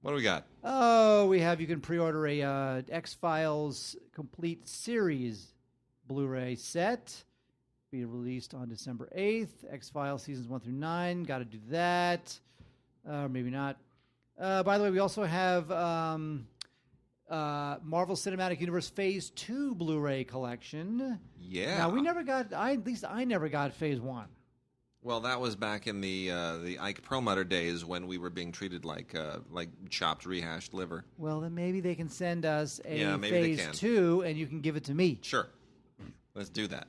What do we got? Oh, you can pre-order a X-Files complete series Blu-ray set. Be released on December 8th. X-Files seasons 1 through 9. Got to do that. Maybe not. By the way, we also have Marvel Cinematic Universe Phase 2 Blu-ray collection. Yeah. Now, we never got, at least I never got Phase 1. Well, that was back in the Ike Perlmutter days when we were being treated like chopped, rehashed liver. Well, then maybe they can send us a maybe Phase 2 and you can give it to me. Sure. Let's do that.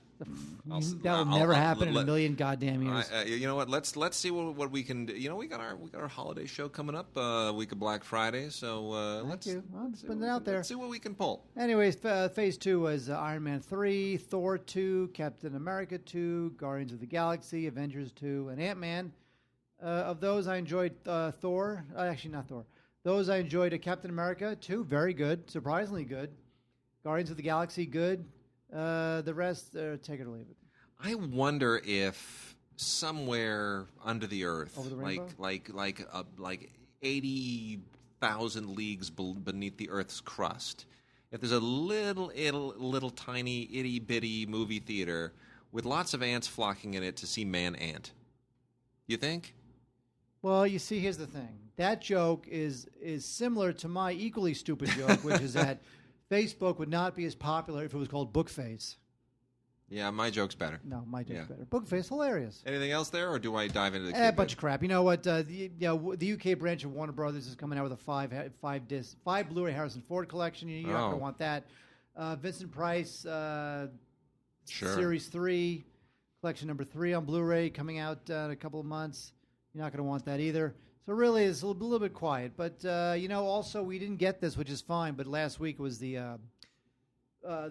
That will never happen in a million goddamn years. You know what? Let's see what we can do. We got our holiday show coming up, week of Black Friday. So let's put it out there. Let's see what we can pull. Anyways, Phase 2 was Iron Man 3, Thor 2, Captain America 2, Guardians of the Galaxy, Avengers 2, and Ant-Man. Of those, I enjoyed Thor. Actually, not Thor. Those I enjoyed Captain America 2, very good, surprisingly good. Guardians of the Galaxy, good. The rest, take it or leave it. I wonder if somewhere under the earth, Over the rainbow? like 80,000 leagues beneath the Earth's crust, if there's a little tiny itty bitty movie theater with lots of ants flocking in it to see Man Ant. You think? Well, you see, here's the thing. That joke is similar to my equally stupid joke, which is that Facebook would not be as popular if it was called Bookface. Yeah, my joke's better. No, my joke's better. Bookface, hilarious. Anything else there, or do I dive into the a bunch of crap. You know what? The UK branch of Warner Brothers is coming out with a five Blu-ray Harrison Ford collection. You're not going to want that. Vincent Price, sure. Series 3, collection number 3 on Blu-ray, coming out in a couple of months. You're not going to want that either. So really, it's a little bit quiet. But, also, we didn't get this, which is fine. But last week was they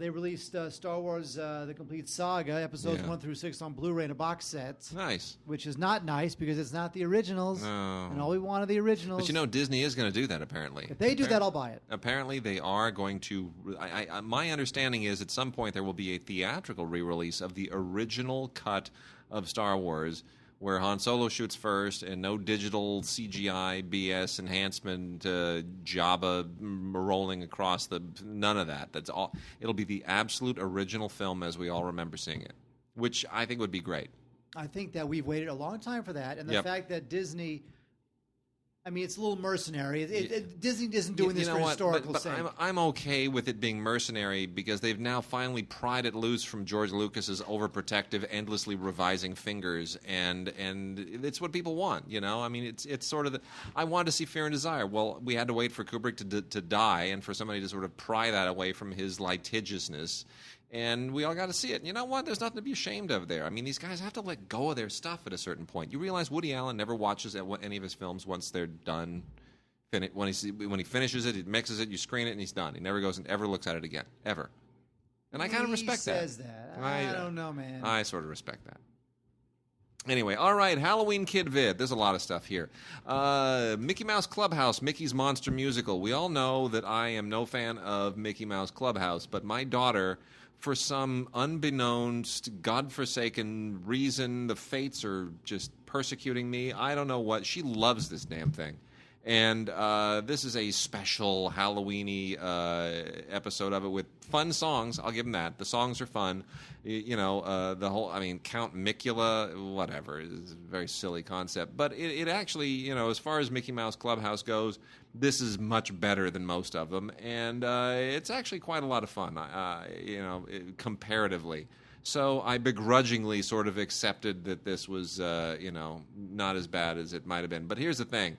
released Star Wars The Complete Saga, episodes 1 through 6 on Blu-ray in a box set. Nice. Which is not nice because it's not the originals. No. And all we want are the originals. But Disney is going to do that, apparently. If they do that, I'll buy it. Apparently, they are going to... my understanding is at some point there will be a theatrical re-release of the original cut of Star Wars, where Han Solo shoots first and no digital CGI BS enhancement Jabba rolling across none of that. That's all. It'll be the absolute original film as we all remember seeing it, which I think would be great. I think that we've waited a long time for that, and the fact that Disney... I mean, it's a little mercenary. Disney isn't doing this for historical sake. I'm okay with it being mercenary because they've now finally pried it loose from George Lucas's overprotective, endlessly revising fingers, and it's what people want. I mean, it's sort of I wanted to see Fear and Desire. Well, we had to wait for Kubrick to die and for somebody to sort of pry that away from his litigiousness. And we all got to see it. And you know what? There's nothing to be ashamed of there. I mean, these guys have to let go of their stuff at a certain point. You realize Woody Allen never watches any of his films once they're done. When he finishes it, he mixes it, you screen it, and he's done. He never goes and ever looks at it again, ever. And I kind of respect that. He says that. I don't know, man. I sort of respect that. Anyway, all right, Halloween Kid Vid. There's a lot of stuff here. Mickey Mouse Clubhouse, Mickey's Monster Musical. We all know that I am no fan of Mickey Mouse Clubhouse, but my daughter, for some unbeknownst, godforsaken reason, the fates are just persecuting me. I don't know what. She loves this damn thing. And this is a special Halloween-y episode of it with fun songs. I'll give them that. The songs are fun. The whole, Count Micula, whatever, is a very silly concept. But it actually, as far as Mickey Mouse Clubhouse goes, this is much better than most of them. And it's actually quite a lot of fun, comparatively. So I begrudgingly sort of accepted that this was, not as bad as it might have been. But here's the thing.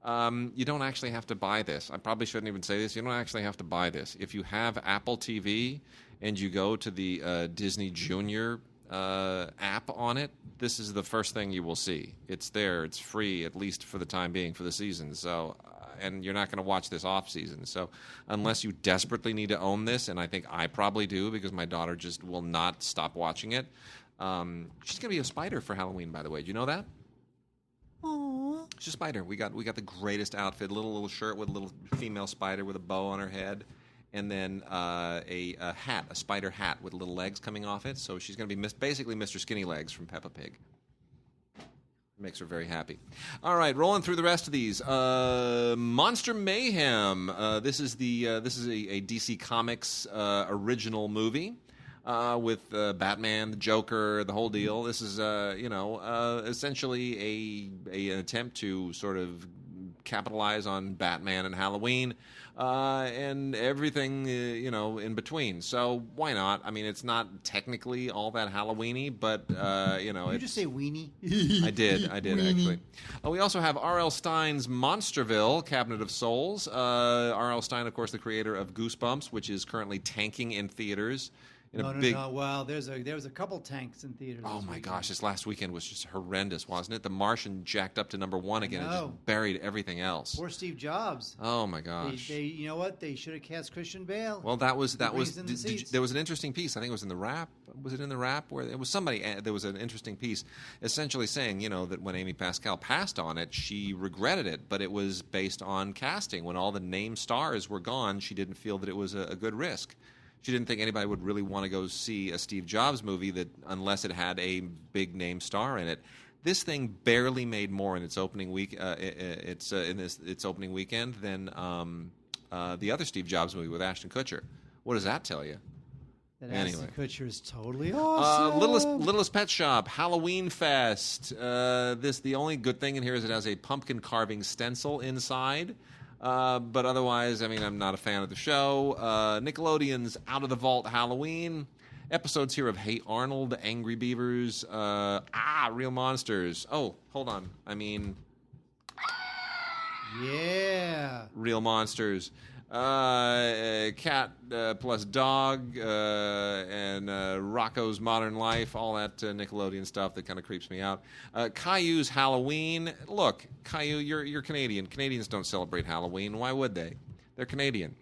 You don't actually have to buy this. I probably shouldn't even say this. You don't actually have to buy this. If you have Apple TV and you go to the Disney Junior app on it, this is the first thing you will see. It's there. It's free, at least for the time being, for the season. So, and you're not going to watch this off season. So unless you desperately need to own this, and I think I probably do because my daughter just will not stop watching it. She's going to be a spider for Halloween, by the way. Do you know that? Aww. She's a spider. We got the greatest outfit, little shirt with a little female spider with a bow on her head, and then a hat, a spider hat with little legs coming off it. So she's going to be basically Mr. Skinny Legs from Peppa Pig. Makes her very happy. All right, rolling through the rest of these. Monster Mayhem. This is a DC Comics original movie. With Batman, the Joker, the whole deal. This is, essentially an attempt to sort of capitalize on Batman and Halloween and everything, in between. So why not? I mean, it's not technically all that Halloween-y, but, Did you just say weenie? I did actually. We also have R.L. Stine's Monsterville, Cabinet of Souls. R.L. Stine, of course, the creator of Goosebumps, which is currently tanking in theaters. No. Well, there was a couple tanks in theaters. Oh my gosh, this last weekend was just horrendous, wasn't it? The Martian jacked up to #1 again and just buried everything else. Poor Steve Jobs. Oh my gosh. They you know what? They should have cast Christian Bale. Well, there was an interesting piece. I think it was in the Wrap. Was it in the Wrap where it was somebody? There was an interesting piece, essentially saying that when Amy Pascal passed on it, she regretted it, but it was based on casting. When all the named stars were gone, she didn't feel that it was a good risk. She didn't think anybody would really want to go see a Steve Jobs movie unless it had a big name star in it. This thing barely made more in its opening week. Its opening weekend than the other Steve Jobs movie with Ashton Kutcher. What does that tell you? Ashton Kutcher is totally awesome. Littlest Pet Shop, Halloween Fest. The only good thing in here is it has a pumpkin carving stencil inside. But otherwise, I'm not a fan of the show. Nickelodeon's Out of the Vault Halloween. Episodes here of Hey Arnold, Angry Beavers, Real Monsters. Oh, hold on. Yeah. Real Monsters. Cat plus Dog, and Rocco's Modern Life, all that Nickelodeon stuff that kind of creeps me out. Caillou's Halloween. Look, Caillou, you're Canadian. Canadians don't celebrate Halloween. Why would they? They're Canadian.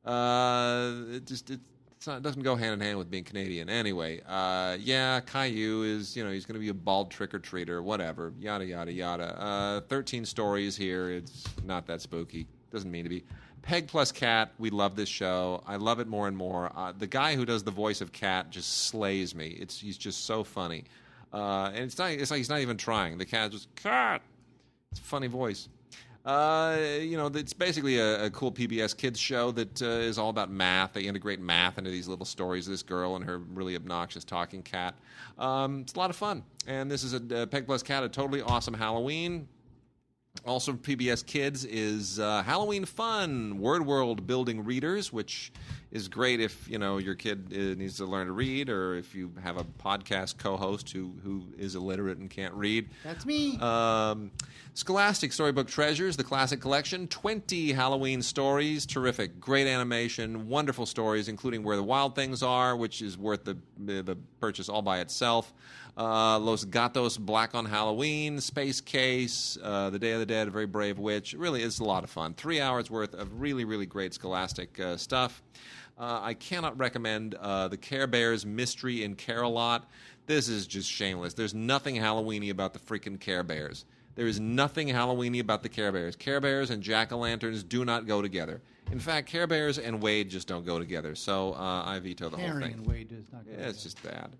It doesn't go hand in hand with being Canadian. Anyway, Caillou is, he's going to be a bald trick-or-treater, whatever, yada, yada, yada. 13 stories here. It's not that spooky. Doesn't mean to be. Peg plus Cat, we love this show. I love it more and more. The guy who does the voice of Cat just slays me. He's just so funny. And it's like he's not even trying. The cat just, Cat! It's a funny voice. It's basically a cool PBS Kids show that is all about math. They integrate math into these little stories of this girl and her really obnoxious talking cat. It's a lot of fun. And this is a Peg plus Cat, a totally awesome Halloween. Also PBS Kids is Halloween Fun, Word World Building Readers, which is great if, your kid needs to learn to read, or if you have a podcast co-host who is illiterate and can't read. That's me. Scholastic Storybook Treasures, the classic collection, 20 Halloween stories, terrific, great animation, wonderful stories, including Where the Wild Things Are, which is worth the purchase all by itself. Los Gatos Black on Halloween, Space Case, The Day of the Dead, A Very Brave Witch. Really, it's a lot of fun. 3 hours worth of really, really great Scholastic stuff. I cannot recommend the Care Bears Mystery in Care-a-Lot. This is just shameless. There's nothing Halloween-y about the freaking Care Bears. There is nothing Halloween-y about the Care Bears. Care Bears and Jack-o'-lanterns do not go together. In fact, Care Bears and Wade just don't go together. So I veto the whole thing. Harry and Wade does not go together. It's just bad.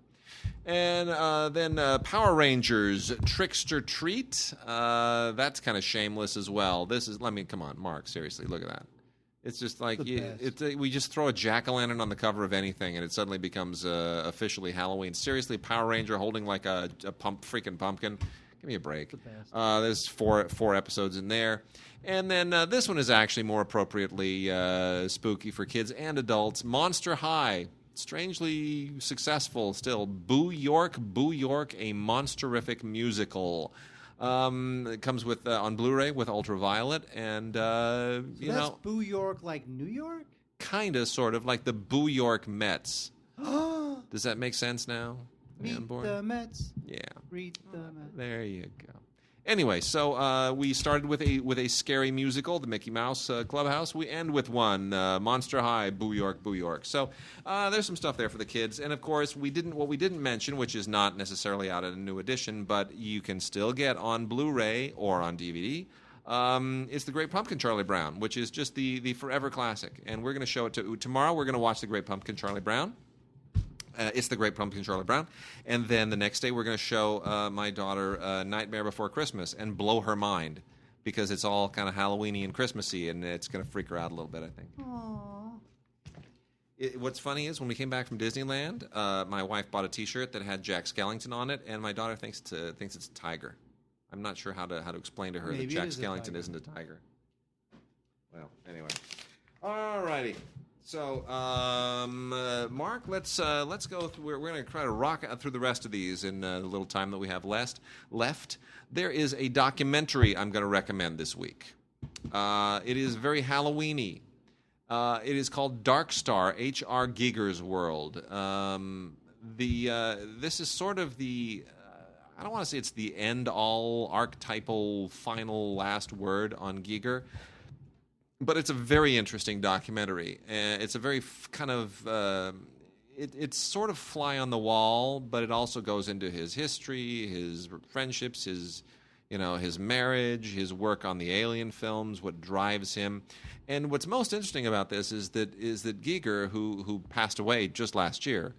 And then Power Rangers Trickster Treat. That's kind of shameless as well. Come on, Mark, seriously, look at that. It's just like we just throw a jack-o'-lantern on the cover of anything, and it suddenly becomes officially Halloween. Seriously, Power Ranger holding like a freaking pumpkin. Give me a break. There's four episodes in there. And then this one is actually more appropriately spooky for kids and adults. Monster High. Strangely successful still. Boo York, a Monsterific musical. It comes with on Blu-ray with Ultraviolet, and that's Boo York, like New York? Kinda, sort of, like the Boo York Mets. Does that make sense now? Meet the Mets. Yeah. Read the Mets. There you go. Anyway, so we started with a scary musical, the Mickey Mouse Clubhouse. We end with one, Monster High, Boo York. So there's some stuff there for the kids. And, of course, what we didn't mention, which is not necessarily out in a new edition, but you can still get on Blu-ray or on DVD, is The Great Pumpkin, Charlie Brown, which is just the forever classic. And we're going to show it tomorrow. We're going to watch The Great Pumpkin, Charlie Brown. It's The Great Pumpkin, Charlie Brown. And then the next day we're going to show my daughter Nightmare Before Christmas and blow her mind, because it's all kind of Halloween-y and Christmassy, and it's going to freak her out a little bit, I think. Aww. What's funny is when we came back from Disneyland, my wife bought a T-shirt that had Jack Skellington on it, and my daughter thinks it's a tiger. I'm not sure how to explain to her that Jack Skellington isn't a tiger. Well, anyway. All righty. So, Mark, let's go through. We're going to try to rock through the rest of these in the little time that we have left. There is a documentary I'm going to recommend this week. It is very Halloween-y. It is called Dark Star, H.R. Giger's World. This is sort of the... I don't want to say it's the end-all, archetypal, final, last word on Giger. But it's a very interesting documentary. It's a very kind of... It's sort of fly on the wall, but it also goes into his history, his friendships, his marriage, his work on the Alien films, what drives him. And what's most interesting about this is that Giger, who passed away just last year,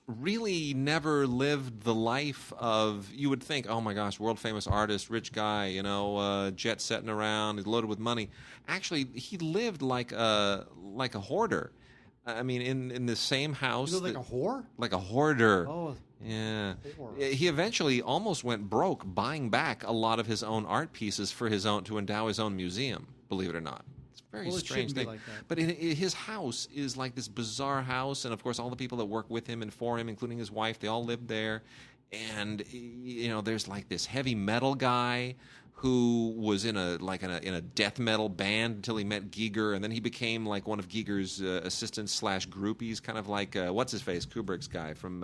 really never lived the life of, you would think, oh my gosh, world famous artist, rich guy, jet setting around, he's loaded with money. Actually, he lived like a hoarder. I mean, in the same house. You look like a whore? Like a hoarder. Oh, yeah. Whore. He eventually almost went broke buying back a lot of his own art pieces to endow his own museum, believe it or not. Very strange thing. Like that. But his house is like this bizarre house, and of course all the people that work with him and for him, including his wife, they all lived there. and there's like this heavy metal guy who was in a death metal band until he met Giger, and then he became like one of Giger's assistants / groupies, kind of like what's his face, Kubrick's guy from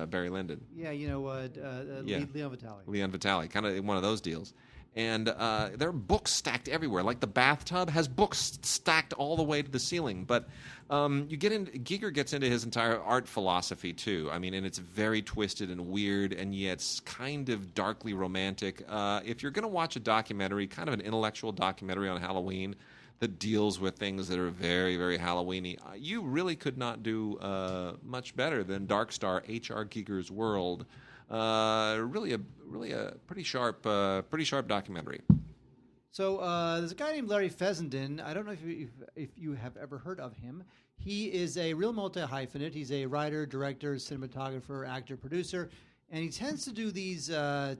Barry Lyndon. Yeah, Leon Vitali. Leon Vitali, kind of one of those deals. And there are books stacked everywhere. Like the bathtub has books stacked all the way to the ceiling. But Giger gets into his entire art philosophy too. I mean, and it's very twisted and weird, and yet it's kind of darkly romantic. If you're going to watch a documentary, kind of an intellectual documentary on Halloween that deals with things that are very, very Halloween-y, you really could not do much better than Dark Star H.R. Giger's World. Really a pretty sharp documentary. So there's a guy named Larry Fessenden. I don't know if you have ever heard of him. He is a real multi-hyphenate. He's a writer, director, cinematographer, actor, producer, and he tends to do these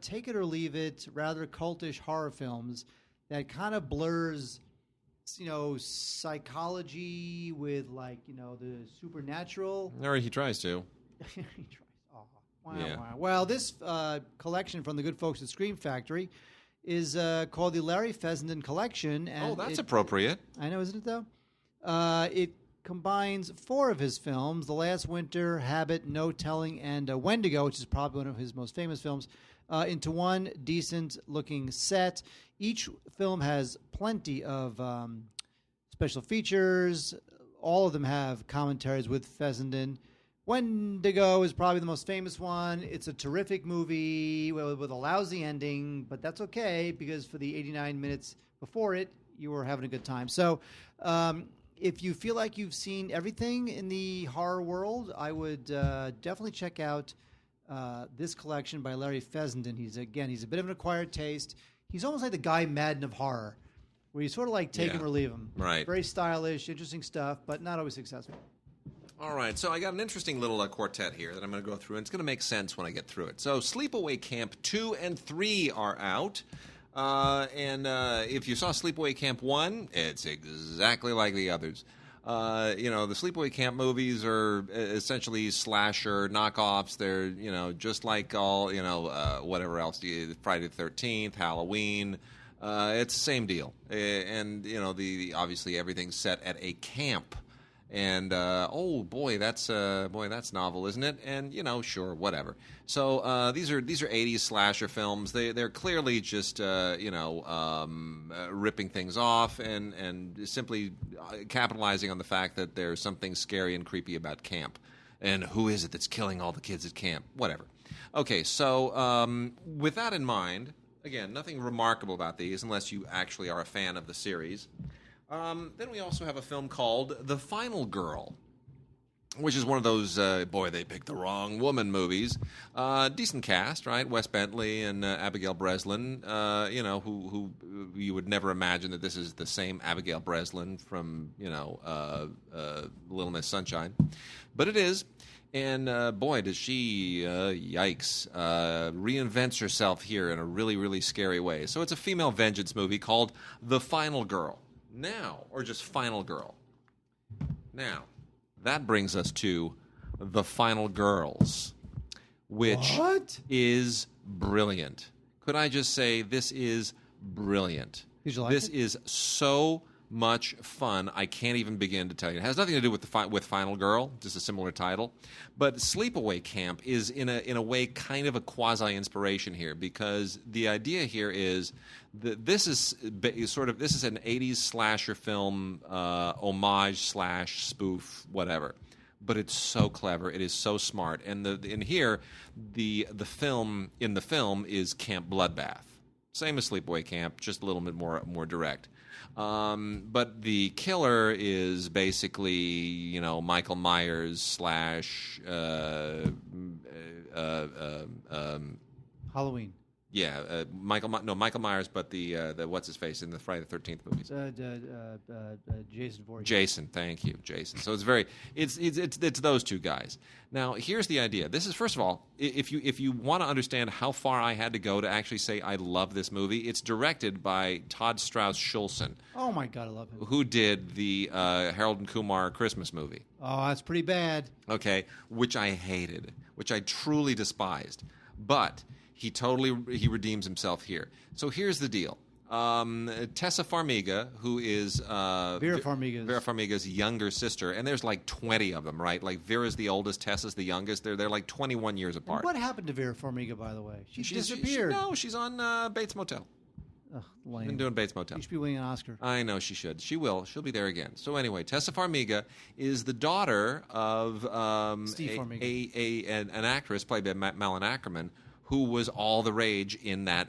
take it or leave it, rather cultish horror films that kind of blurs, psychology with the supernatural. Or he tries to. He tries. Wow, yeah. Wow. Well, this collection from the good folks at Scream Factory is called the Larry Fessenden Collection. And that's appropriate. I know, isn't it, though? It combines 4 of his films, The Last Winter, Habit, No Telling, and Wendigo, which is probably one of his most famous films, into one decent-looking set. Each film has plenty of special features. All of them have commentaries with Fessenden. Wendigo is probably the most famous one. It's a terrific movie with a lousy ending, but that's okay because for the 89 minutes before it, you were having a good time. So if you feel like you've seen everything in the horror world, I would definitely check out this collection by Larry Fessenden. He's a bit of an acquired taste. He's almost like the Guy Madden of horror, where you sort of like take him or leave him. Right. Very stylish, interesting stuff, but not always successful. All right, so I got an interesting little quartet here that I'm going to go through, and it's going to make sense when I get through it. So Sleepaway Camp 2 and 3 are out. And if you saw Sleepaway Camp 1, it's exactly like the others. The Sleepaway Camp movies are essentially slasher knockoffs. They're, just like all, whatever else, Friday the 13th, Halloween. It's the same deal. And, obviously everything's set at a camp. And that's novel, isn't it? And sure, whatever. So these are 80s slasher films. They're clearly just ripping things off and simply capitalizing on the fact that there's something scary and creepy about camp. And who is it that's killing all the kids at camp? Whatever. Okay, so with that in mind, again, nothing remarkable about these unless you actually are a fan of the series. Then we also have a film called The Final Girl, which is one of those, they picked the wrong woman movies. Decent cast, right? Wes Bentley and Abigail Breslin, who you would never imagine that this is the same Abigail Breslin from, Little Miss Sunshine. But it is. And boy, does she, yikes, reinvents herself here in a really, really scary way. So it's a female vengeance movie called The Final Girl. Now, or just Final Girl. Now, that brings us to The Final Girls, which is brilliant. Could I just say this is brilliant? Did you like this it? Is so much fun. I can't even begin to tell you. It has nothing to do with with Final Girl, just a similar title. But Sleepaway Camp is in a way kind of a quasi-inspiration here, because the idea here is that this is an 80s slasher film homage / spoof, whatever. But it's so clever. It is so smart. And the film is Camp Bloodbath. Same as Sleepaway Camp, just a little bit more direct. But the killer is basically, Michael Myers / Halloween. Yeah, Michael Myers, but the what's his face in the Friday the 13th movies. Jason Voorhees. Jason, thank you, Jason. So it's those two guys. Now here's the idea. This is, first of all, if you want to understand how far I had to go to actually say I love this movie, it's directed by Todd Strauss Schulson. Oh my God, I love him. Who did the Harold and Kumar Christmas movie? Oh, that's pretty bad. Okay, which I hated, which I truly despised, but he redeems himself here. So here's the deal. Tessa Farmiga, who is Vera Farmiga's younger sister, and there's like 20 of them, right? Like Vera's the oldest, Tessa's the youngest. They're like 21 years apart. And what happened to Vera Farmiga, by the way? She disappeared. She's on Bates Motel. Ugh, lame. She's been doing Bates Motel. She should be winning an Oscar. I know she should. She will. She'll be there again. So anyway, Tessa Farmiga is the daughter of Steve Farmiga. an actress played by Malin Ackerman, who was all the rage in that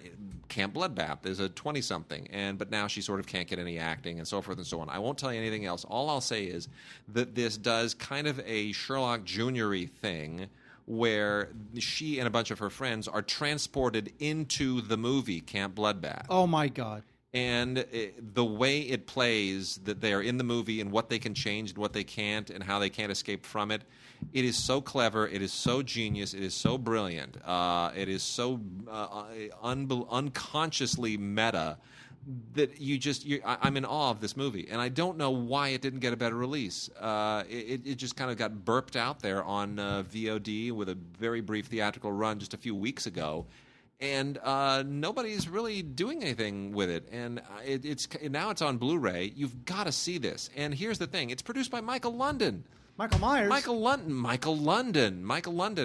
Camp Bloodbath as a 20-something, but now she sort of can't get any acting and so forth and so on. I won't tell you anything else. All I'll say is that this does kind of a Sherlock Jr.-y thing where she and a bunch of her friends are transported into the movie Camp Bloodbath. Oh, my God. And the way it plays, that they're in the movie and what they can change and what they can't and how they can't escape from it, it is so clever, it is so genius, it is so brilliant, it is so unconsciously meta that I'm in awe of this movie. And I don't know why it didn't get a better release. It just kind of got burped out there on VOD with a very brief theatrical run just a few weeks ago. And nobody's really doing anything with it. And now it's on Blu-ray. You've got to see this. And here's the thing: it's produced by Michael London. Michael Myers. Michael London,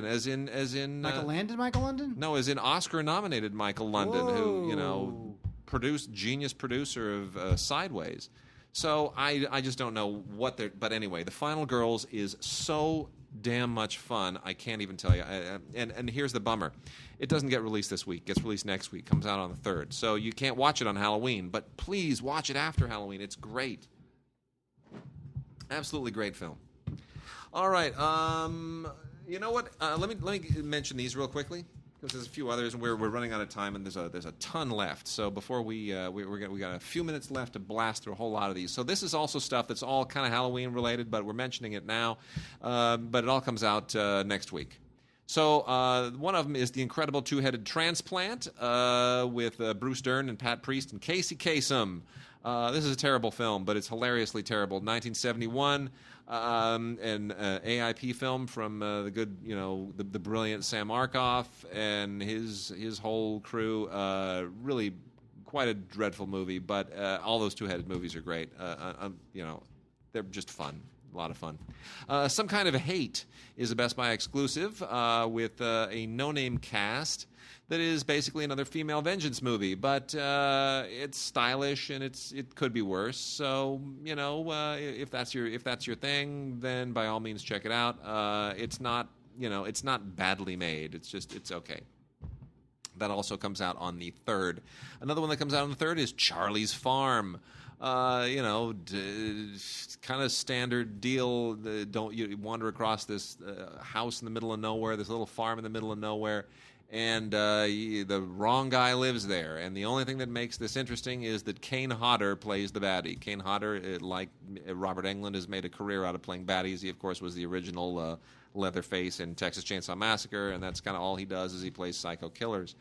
as in Michael Landon. Michael London. No, as in Oscar-nominated Michael London, who genius producer of Sideways. So I just don't know what they're. But anyway, The Final Girls is so damn much fun. I can't even tell you. And here's the bummer: it doesn't get released this week. It gets released next week. Comes out on the 3rd. So you can't watch it on Halloween. But please watch it after Halloween. It's great. Absolutely great film. All right. You know what? Let me mention these real quickly, because there's a few others, and we're running out of time, and there's a ton left. So before we got a few minutes left to blast through a whole lot of these. So this is also stuff that's all kind of Halloween related, but we're mentioning it now. But it all comes out next week. So one of them is The Incredible Two-Headed Transplant with Bruce Dern and Pat Priest and Casey Kasem. This is a terrible film, but it's hilariously terrible. 1971, an AIP film from the good, the brilliant Sam Arkoff and his whole crew. Really quite a dreadful movie, but all those two-headed movies are great. They're just fun. A lot of fun. Some Kind of Hate is a Best Buy exclusive with a no-name cast that is basically another female vengeance movie, but it's stylish and it could be worse. So if that's your thing, then by all means check it out. It's not badly made. It's okay. That also comes out on the 3rd. Another one that comes out on the 3rd is Charlie's Farm. Kind of standard deal. Don't you wander across this house in the middle of nowhere, this little farm in the middle of nowhere, and the wrong guy lives there. And the only thing that makes this interesting is that Kane Hodder plays the baddie. Kane Hodder, like Robert Englund, has made a career out of playing baddies. He, of course, was the original Leatherface in Texas Chainsaw Massacre, and that's kind of all he does is he plays psycho killers.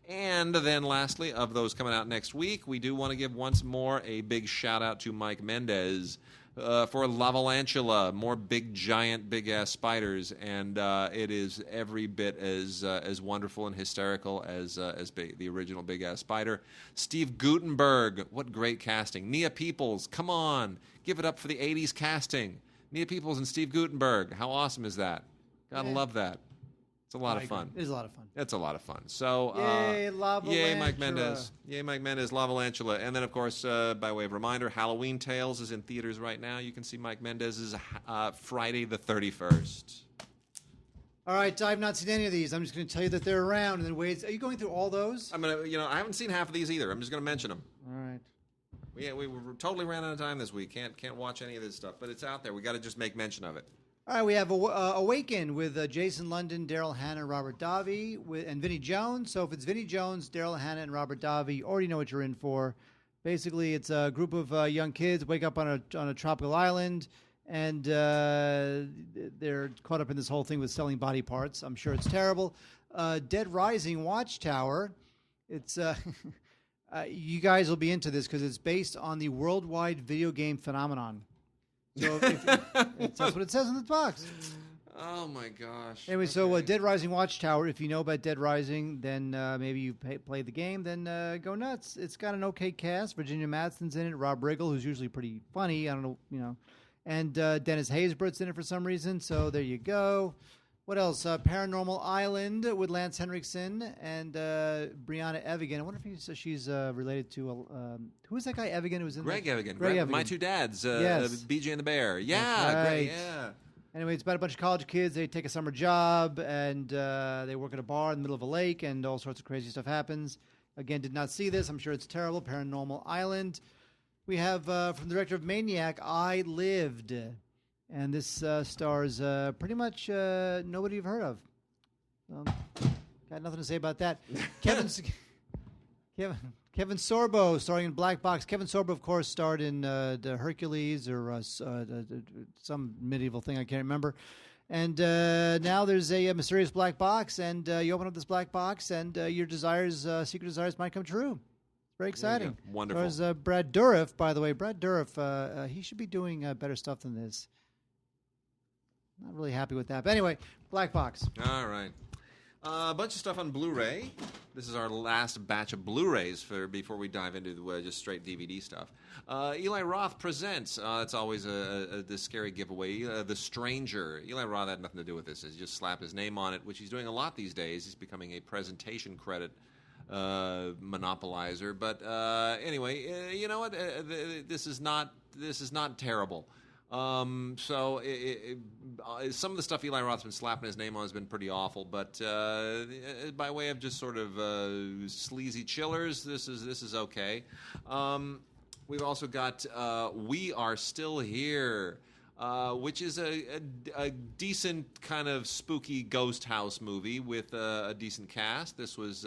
And then lastly, of those coming out next week, we do want to give once more a big shout-out to Mike Mendez for Lavalantula, more big, giant, big-ass spiders, and it is every bit as wonderful and hysterical as the original big-ass spider. Steve Guttenberg, what great casting. Nia Peoples, come on, give it up for the 80s casting. Nia Peoples and Steve Guttenberg, how awesome is that? Gotta love that. It's a lot of fun. It is a lot of fun. It's a lot of fun. So, yay, Lavalantula. Yay, Mike Mendez. Yay, Mike Mendez, Lavalantula. And then, of course, by way of reminder, Halloween Tales is in theaters right now. You can see Mike Mendez's Friday the 31st. All right, I've not seen any of these. I'm just going to tell you that they're around. And then wait, are you going through all those? I'm gonna, I haven't seen half of these either. I'm just going to mention them. All right. We totally ran out of time this week. Can't watch any of this stuff, but it's out there. We got to just make mention of it. All right, we have Awaken with Jason London, Daryl Hannah, Robert Davi, and Vinnie Jones. So if it's Vinnie Jones, Daryl Hannah, and Robert Davi, you already know what you're in for. Basically, it's a group of young kids wake up on a tropical island, and they're caught up in this whole thing with selling body parts. I'm sure it's terrible. Dead Rising Watchtower. It's you guys will be into this because it's based on the worldwide video game phenomenon. So that's what it says in the box. Oh my gosh. Anyway, okay. So Dead Rising Watchtower. If you know about Dead Rising, then maybe you played the game. Then go nuts. It's got an okay cast. Virginia Madsen's in it. Rob Riggle, who's usually pretty funny. I don't know, and Dennis Haysbert's in it for some reason. So there you go. What else? Paranormal Island with Lance Henriksen and Brianna Evigan. I wonder if she's related to who is that guy Evigan who was in Greg Evigan. Greg Evigan. My Two Dads. Yes. BJ and the Bear. Yeah, right. Great. Yeah. Anyway, it's about a bunch of college kids. They take a summer job and they work at a bar in the middle of a lake, and all sorts of crazy stuff happens. Again, did not see this. I'm sure it's terrible. Paranormal Island. We have from the director of Maniac, I Lived. And this stars pretty much nobody you've heard of. Got nothing to say about that. Kevin Sorbo starring in Black Box. Kevin Sorbo, of course, starred in the Hercules or some medieval thing I can't remember. And now there's a mysterious black box, and you open up this black box, and your secret desires might come true. Very exciting. Wonderful. There's Brad Dourif, by the way. Brad Dourif, he should be doing better stuff than this. Not really happy with that. But anyway, Black Box. All right. A bunch of stuff on Blu-ray. This is our last batch of Blu-rays before we dive into just straight DVD stuff. Eli Roth presents. It's always the scary giveaway. The Stranger. Eli Roth had nothing to do with this. He just slapped his name on it, which he's doing a lot these days. He's becoming a presentation credit monopolizer. But anyway, you know what? This is not terrible. So some of the stuff Eli Roth's been slapping his name on has been pretty awful, but by way of just sort of sleazy chillers, this is okay. We've also got We Are Still Here, which is a decent kind of spooky ghost house movie with a decent cast. This is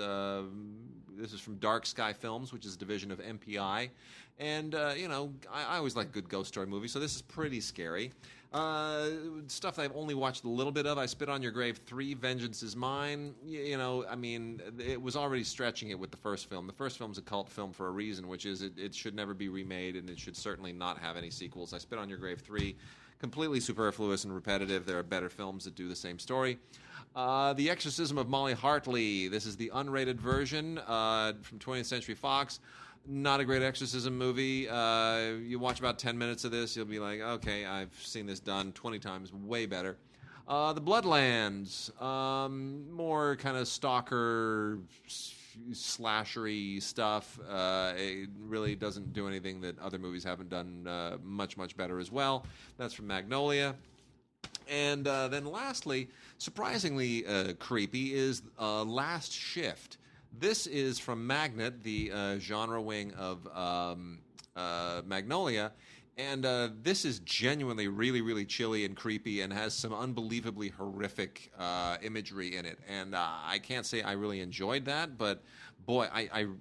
from Dark Sky Films, which is a division of MPI. And, I always like good ghost story movies, so this is pretty scary. Stuff that I've only watched a little bit of. I Spit on Your Grave 3, Vengeance is Mine. It was already stretching it with the first film. The first film's a cult film for a reason, which is it should never be remade, and it should certainly not have any sequels. I Spit on Your Grave 3, completely superfluous and repetitive. There are better films that do the same story. The Exorcism of Molly Hartley. This is the unrated version from 20th Century Fox. Not a great exorcism movie. You watch about 10 minutes of this, you'll be like, okay, I've seen this done 20 times, way better. The Bloodlands, more kind of stalker, slashery stuff. It really doesn't do anything that other movies haven't done much better as well. That's from Magnolia. And then lastly, surprisingly creepy, is Last Shift. This is from Magnet, the genre wing of Magnolia, and this is genuinely really, really chilly and creepy and has some unbelievably horrific imagery in it. And I can't say I really enjoyed that, but boy,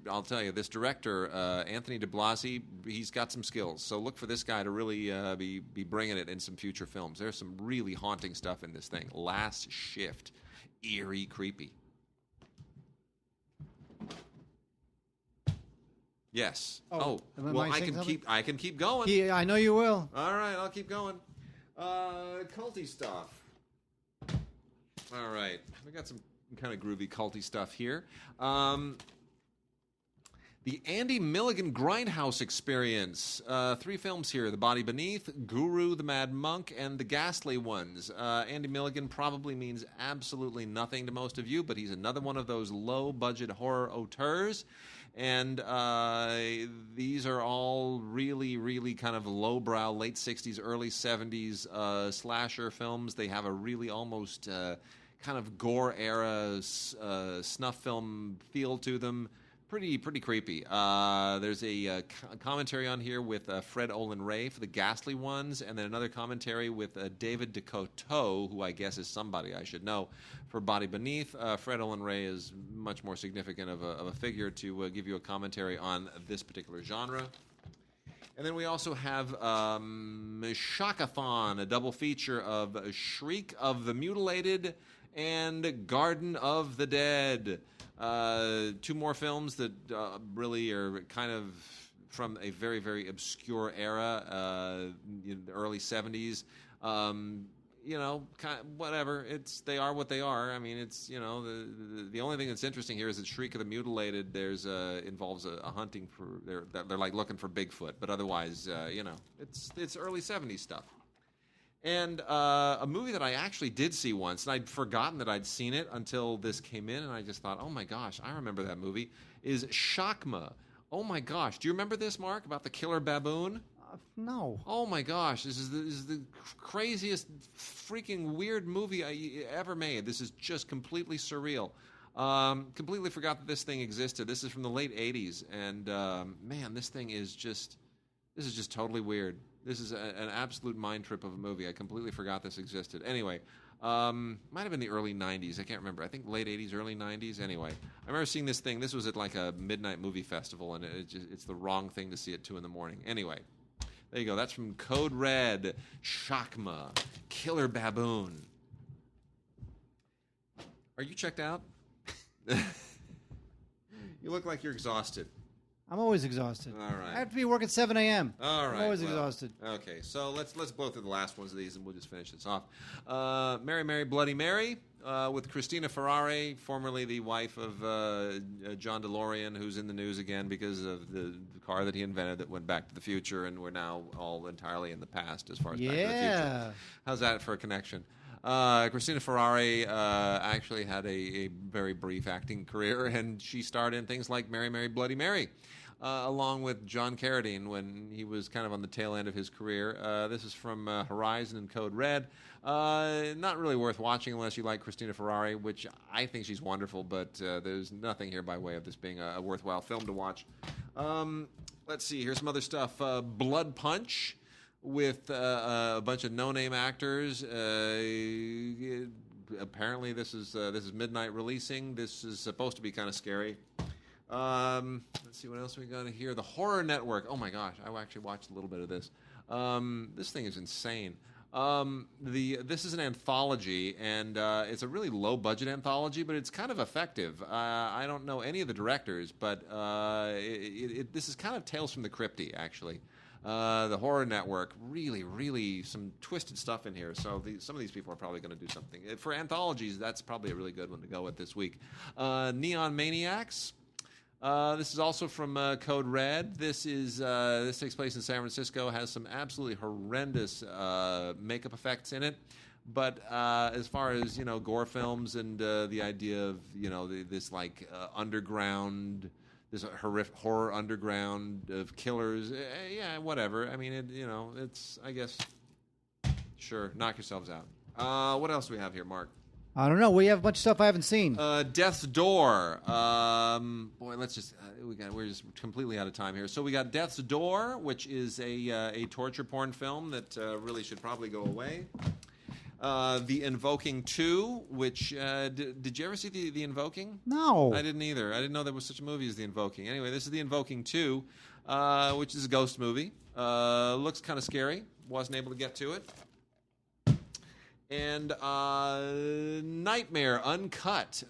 I'll tell you, this director, Anthony de Blasi, he's got some skills. So look for this guy to really be bringing it in some future films. There's some really haunting stuff in this thing. Last Shift. Eerie, creepy. Yes. Well, I can keep going. Yeah, I know you will. All right, I'll keep going. Culty stuff. All right, we got some kind of groovy culty stuff here. The Andy Milligan Grindhouse Experience. 3 films here: The Body Beneath, Guru, The Mad Monk, and The Ghastly Ones. Andy Milligan probably means absolutely nothing to most of you, but he's another one of those low-budget horror auteurs. And these are all really, really kind of lowbrow, late 60s, early 70s slasher films. They have a really almost kind of gore-era snuff film feel to them. Pretty creepy. There's a commentary on here with Fred Olin Ray for the ghastly ones, and then another commentary with David DeCoteau, who I guess is somebody I should know, for Body Beneath. Fred Olin Ray is much more significant of a figure to give you a commentary on this particular genre. And then we also have Shockathon, a double feature of Shriek of the Mutilated and Garden of the Dead. Two more films that really are kind of from a very, very obscure era, in the early 70s. Whatever. They are what they are. I mean, it's, the only thing that's interesting here is that Shriek of the Mutilated involves a hunting for, they're like looking for Bigfoot, but otherwise, it's early 70s stuff. And a movie that I actually did see once, and I'd forgotten that I'd seen it until this came in, and I just thought, oh my gosh, I remember that movie, is Shakma. Oh my gosh. Do you remember this, Mark, about the killer baboon? No. Oh my gosh, this is the craziest, freaking weird movie I ever made. This is just completely surreal. Completely forgot that this thing existed. This is from the late 80s, and man, this is just totally weird. This is an absolute mind trip of a movie. I completely forgot this existed. Anyway, might have been the early 90s. I can't remember. I think late 80s, early 90s. Anyway, I remember seeing this thing. This was at like a midnight movie festival, and it's the wrong thing to see at 2 in the morning. Anyway, there you go. That's from Code Red, Shakma, Killer Baboon. Are you checked out? You look like you're exhausted. I'm always exhausted. All right. I have to be working 7 a.m. All right. I'm always exhausted. Okay, so let's blow through the last ones of these, and we'll just finish this off. Mary, Mary, Bloody Mary, with Christina Ferrari, formerly the wife of John DeLorean, who's in the news again because of the car that he invented that went back to the future, and we're now all entirely in the past as far as Back to the Future. How's that for a connection? Christina Ferrari actually had a very brief acting career, and she starred in things like Mary, Mary, Bloody Mary, along with John Carradine when he was kind of on the tail end of his career. This is from Horizon and Code Red. Not really worth watching unless you like Christina Ferrari, which I think she's wonderful, but there's nothing here by way of this being a worthwhile film to watch. Let's see, here's some other stuff. Blood Punch, with a bunch of no-name actors. Apparently, this is midnight releasing. This is supposed to be kind of scary. Let's see what else we got here. The Horror Network. Oh my gosh, I actually watched a little bit of this. This thing is insane. This is an anthology, and it's a really low-budget anthology, but it's kind of effective. I don't know any of the directors, but this is kind of Tales from the Crypty, actually. The Horror Network, really, really some twisted stuff in here. So some of these people are probably going to do something. For anthologies, that's probably a really good one to go with this week. Neon Maniacs. This is also from Code Red. This takes place in San Francisco. Has some absolutely horrendous makeup effects in it. But as far as gore films and the idea of this like underground. This horror underground of killers. Yeah, whatever. I mean, it's, I guess, sure, knock yourselves out. What else do we have here, Mark? I don't know. We have a bunch of stuff I haven't seen. Death's Door. Boy, let's just, we're just completely out of time here. So we got Death's Door, which is a torture porn film that really should probably go away. The Invoking 2, which, did you ever see The Invoking? No. I didn't either. I didn't know there was such a movie as The Invoking. Anyway, this is The Invoking 2, which is a ghost movie. Looks kind of scary. Wasn't able to get to it. And Nightmare Uncut.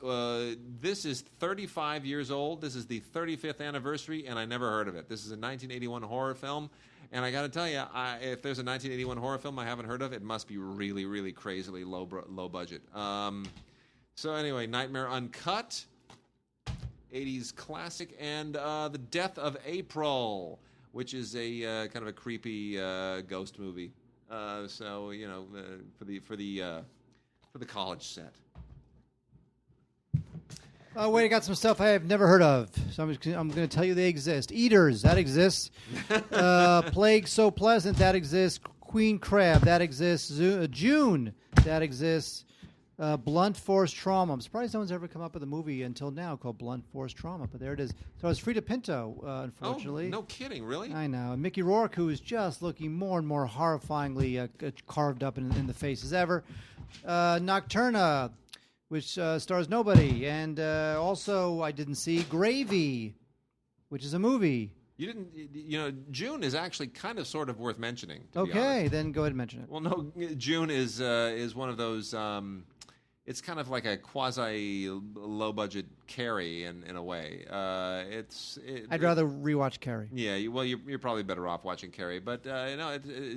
This is 35 years old. This is the 35th anniversary, and I never heard of it. This is a 1981 horror film. And I got to tell you, if there's a 1981 horror film I haven't heard of, it must be really, really crazily low budget. So anyway, Nightmare Uncut, 80s classic, and The Death of April, which is a kind of a creepy ghost movie. So for the college set. Oh, wait, I got some stuff I have never heard of. So I'm going to tell you they exist. Eaters, that exists. Plague So Pleasant, that exists. Queen Crab, that exists. June, that exists. Blunt Force Trauma. I'm surprised no one's ever come up with a movie until now called Blunt Force Trauma, but there it is. So it's Frida Pinto, unfortunately. Oh, no kidding, really? I know. And Mickey Rourke, who is just looking more and more horrifyingly carved up in the face as ever. Nocturna, which stars nobody. And also, I didn't see Gravy, which is a movie. You didn't, June is actually kind of sort of worth mentioning. Okay, then go ahead and mention it. Well, no, June is one of those. It's kind of like a quasi low budget Carrie in a way. I'd rather rewatch Carrie. Yeah, you're probably better off watching Carrie. But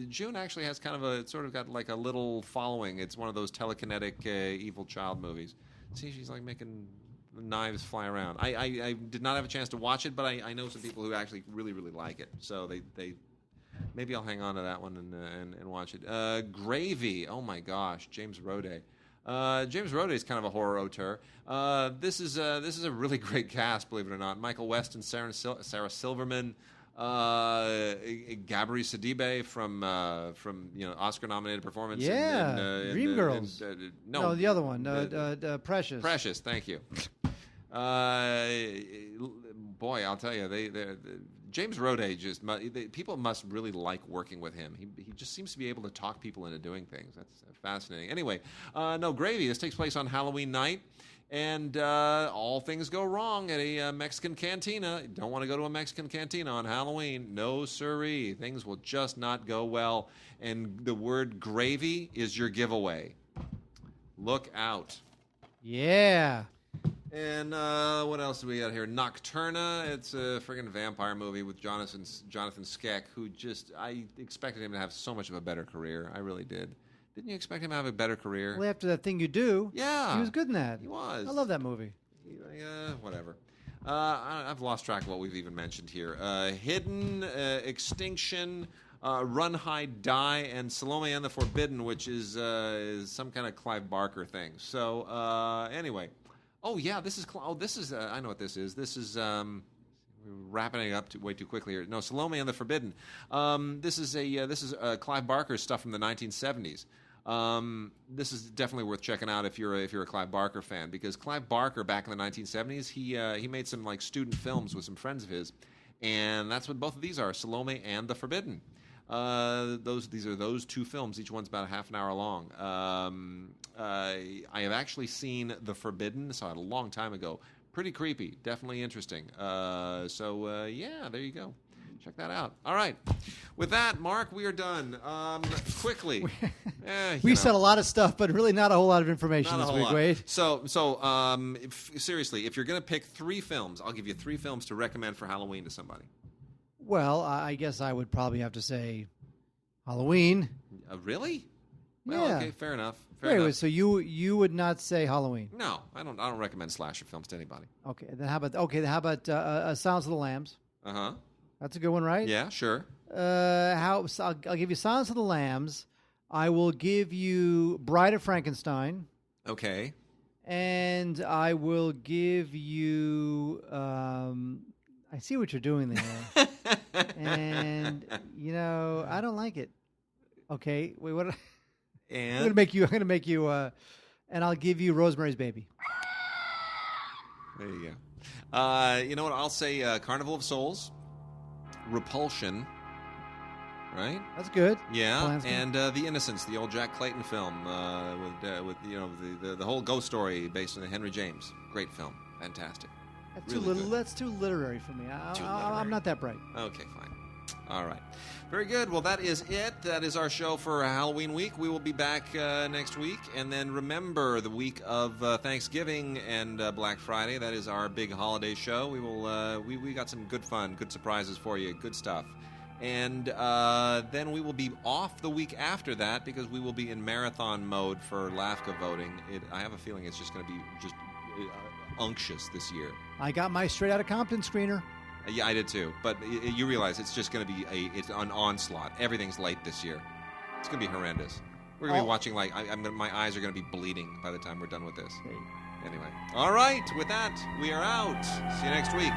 June actually has kind of it's sort of got like a little following. It's one of those telekinetic evil child movies. See, she's like making knives fly around. I did not have a chance to watch it, but I know some people who actually really, really like it. So they maybe I'll hang on to that one and watch it. Gravy. Oh my gosh, James Roday. James Roday is kind of a horror auteur. This is a really great cast, believe it or not. Michael West and Sarah Silverman. Gabri Sidibe from Oscar-nominated performance. Yeah, Dreamgirls. No, the other one, Precious. Precious, thank you. Boy, I'll tell you, James Roday people must really like working with him. He just seems to be able to talk people into doing things. That's fascinating. Anyway, Gravy. This takes place on Halloween night. And all things go wrong at a Mexican cantina. Don't want to go to a Mexican cantina on Halloween. No siree. Things will just not go well. And the word gravy is your giveaway. Look out. Yeah. And what else do we got here? Nocturna. It's a friggin' vampire movie with Jonathan Skeck, who I expected him to have so much of a better career. I really did. Didn't you expect him to have a better career? Well, after That Thing You Do, yeah, he was good in that. He was. I love that movie. Whatever. I've lost track of what we've even mentioned here. Hidden, Extinction, Run, Hide, Die, and Salome and the Forbidden, which is some kind of Clive Barker thing. So anyway, this is I know what this is. This is. We're wrapping it up way too quickly here. No, Salome and the Forbidden. This is Clive Barker's stuff from the 1970s. This is definitely worth checking out if you're a Clive Barker fan, because Clive Barker back in the 1970s he made some like student films with some friends of his, and that's what both of these are, Salome and the Forbidden. These are those two films. Each one's about a half an hour long. I have actually seen The Forbidden. Saw it a long time ago. Pretty creepy. Definitely interesting. There you go. Check that out. All right. With that, Mark, we are done. Quickly. We said a lot of stuff, but really not a whole lot of information this week, Wade. So, seriously, if you're going to pick 3 films, I'll give you 3 films to recommend for Halloween to somebody. Well, I guess I would probably have to say Halloween. Really? Well, yeah. Okay, fair enough. Wait, so you would not say Halloween? No, I don't recommend slasher films to anybody. Okay, then how about Silence of the Lambs? Uh-huh. That's a good one, right? Yeah, sure. I'll give you Silence of the Lambs. I will give you Bride of Frankenstein. Okay. And I will give you. I see what you're doing there, and I don't like it. Okay, wait, what? And I'm gonna make you. And I'll give you Rosemary's Baby. There you go. You know what? I'll say Carnival of Souls, Repulsion. Right? That's good. Yeah, Polanski. And The Innocents, the old Jack Clayton film with the whole ghost story based on Henry James. Great film, fantastic. That's really too that's too literary for me. I'm not that bright. Okay, fine. All right. Very good. Well, that is it. That is our show for Halloween week. We will be back next week. And then remember, the week of Thanksgiving and Black Friday, that is our big holiday show. We will we got some good fun, good surprises for you, good stuff. And then we will be off the week after that because we will be in marathon mode for LAFCA voting. I have a feeling it's just going to be just unctuous this year. I got my Straight Outta Compton screener. Yeah, I did too. But you realize it's just going to be it's an onslaught. Everything's late this year. It's going to be horrendous. We're going to be watching my eyes are going to be bleeding by the time we're done with this. Anyway. All right. With that, we are out. See you next week.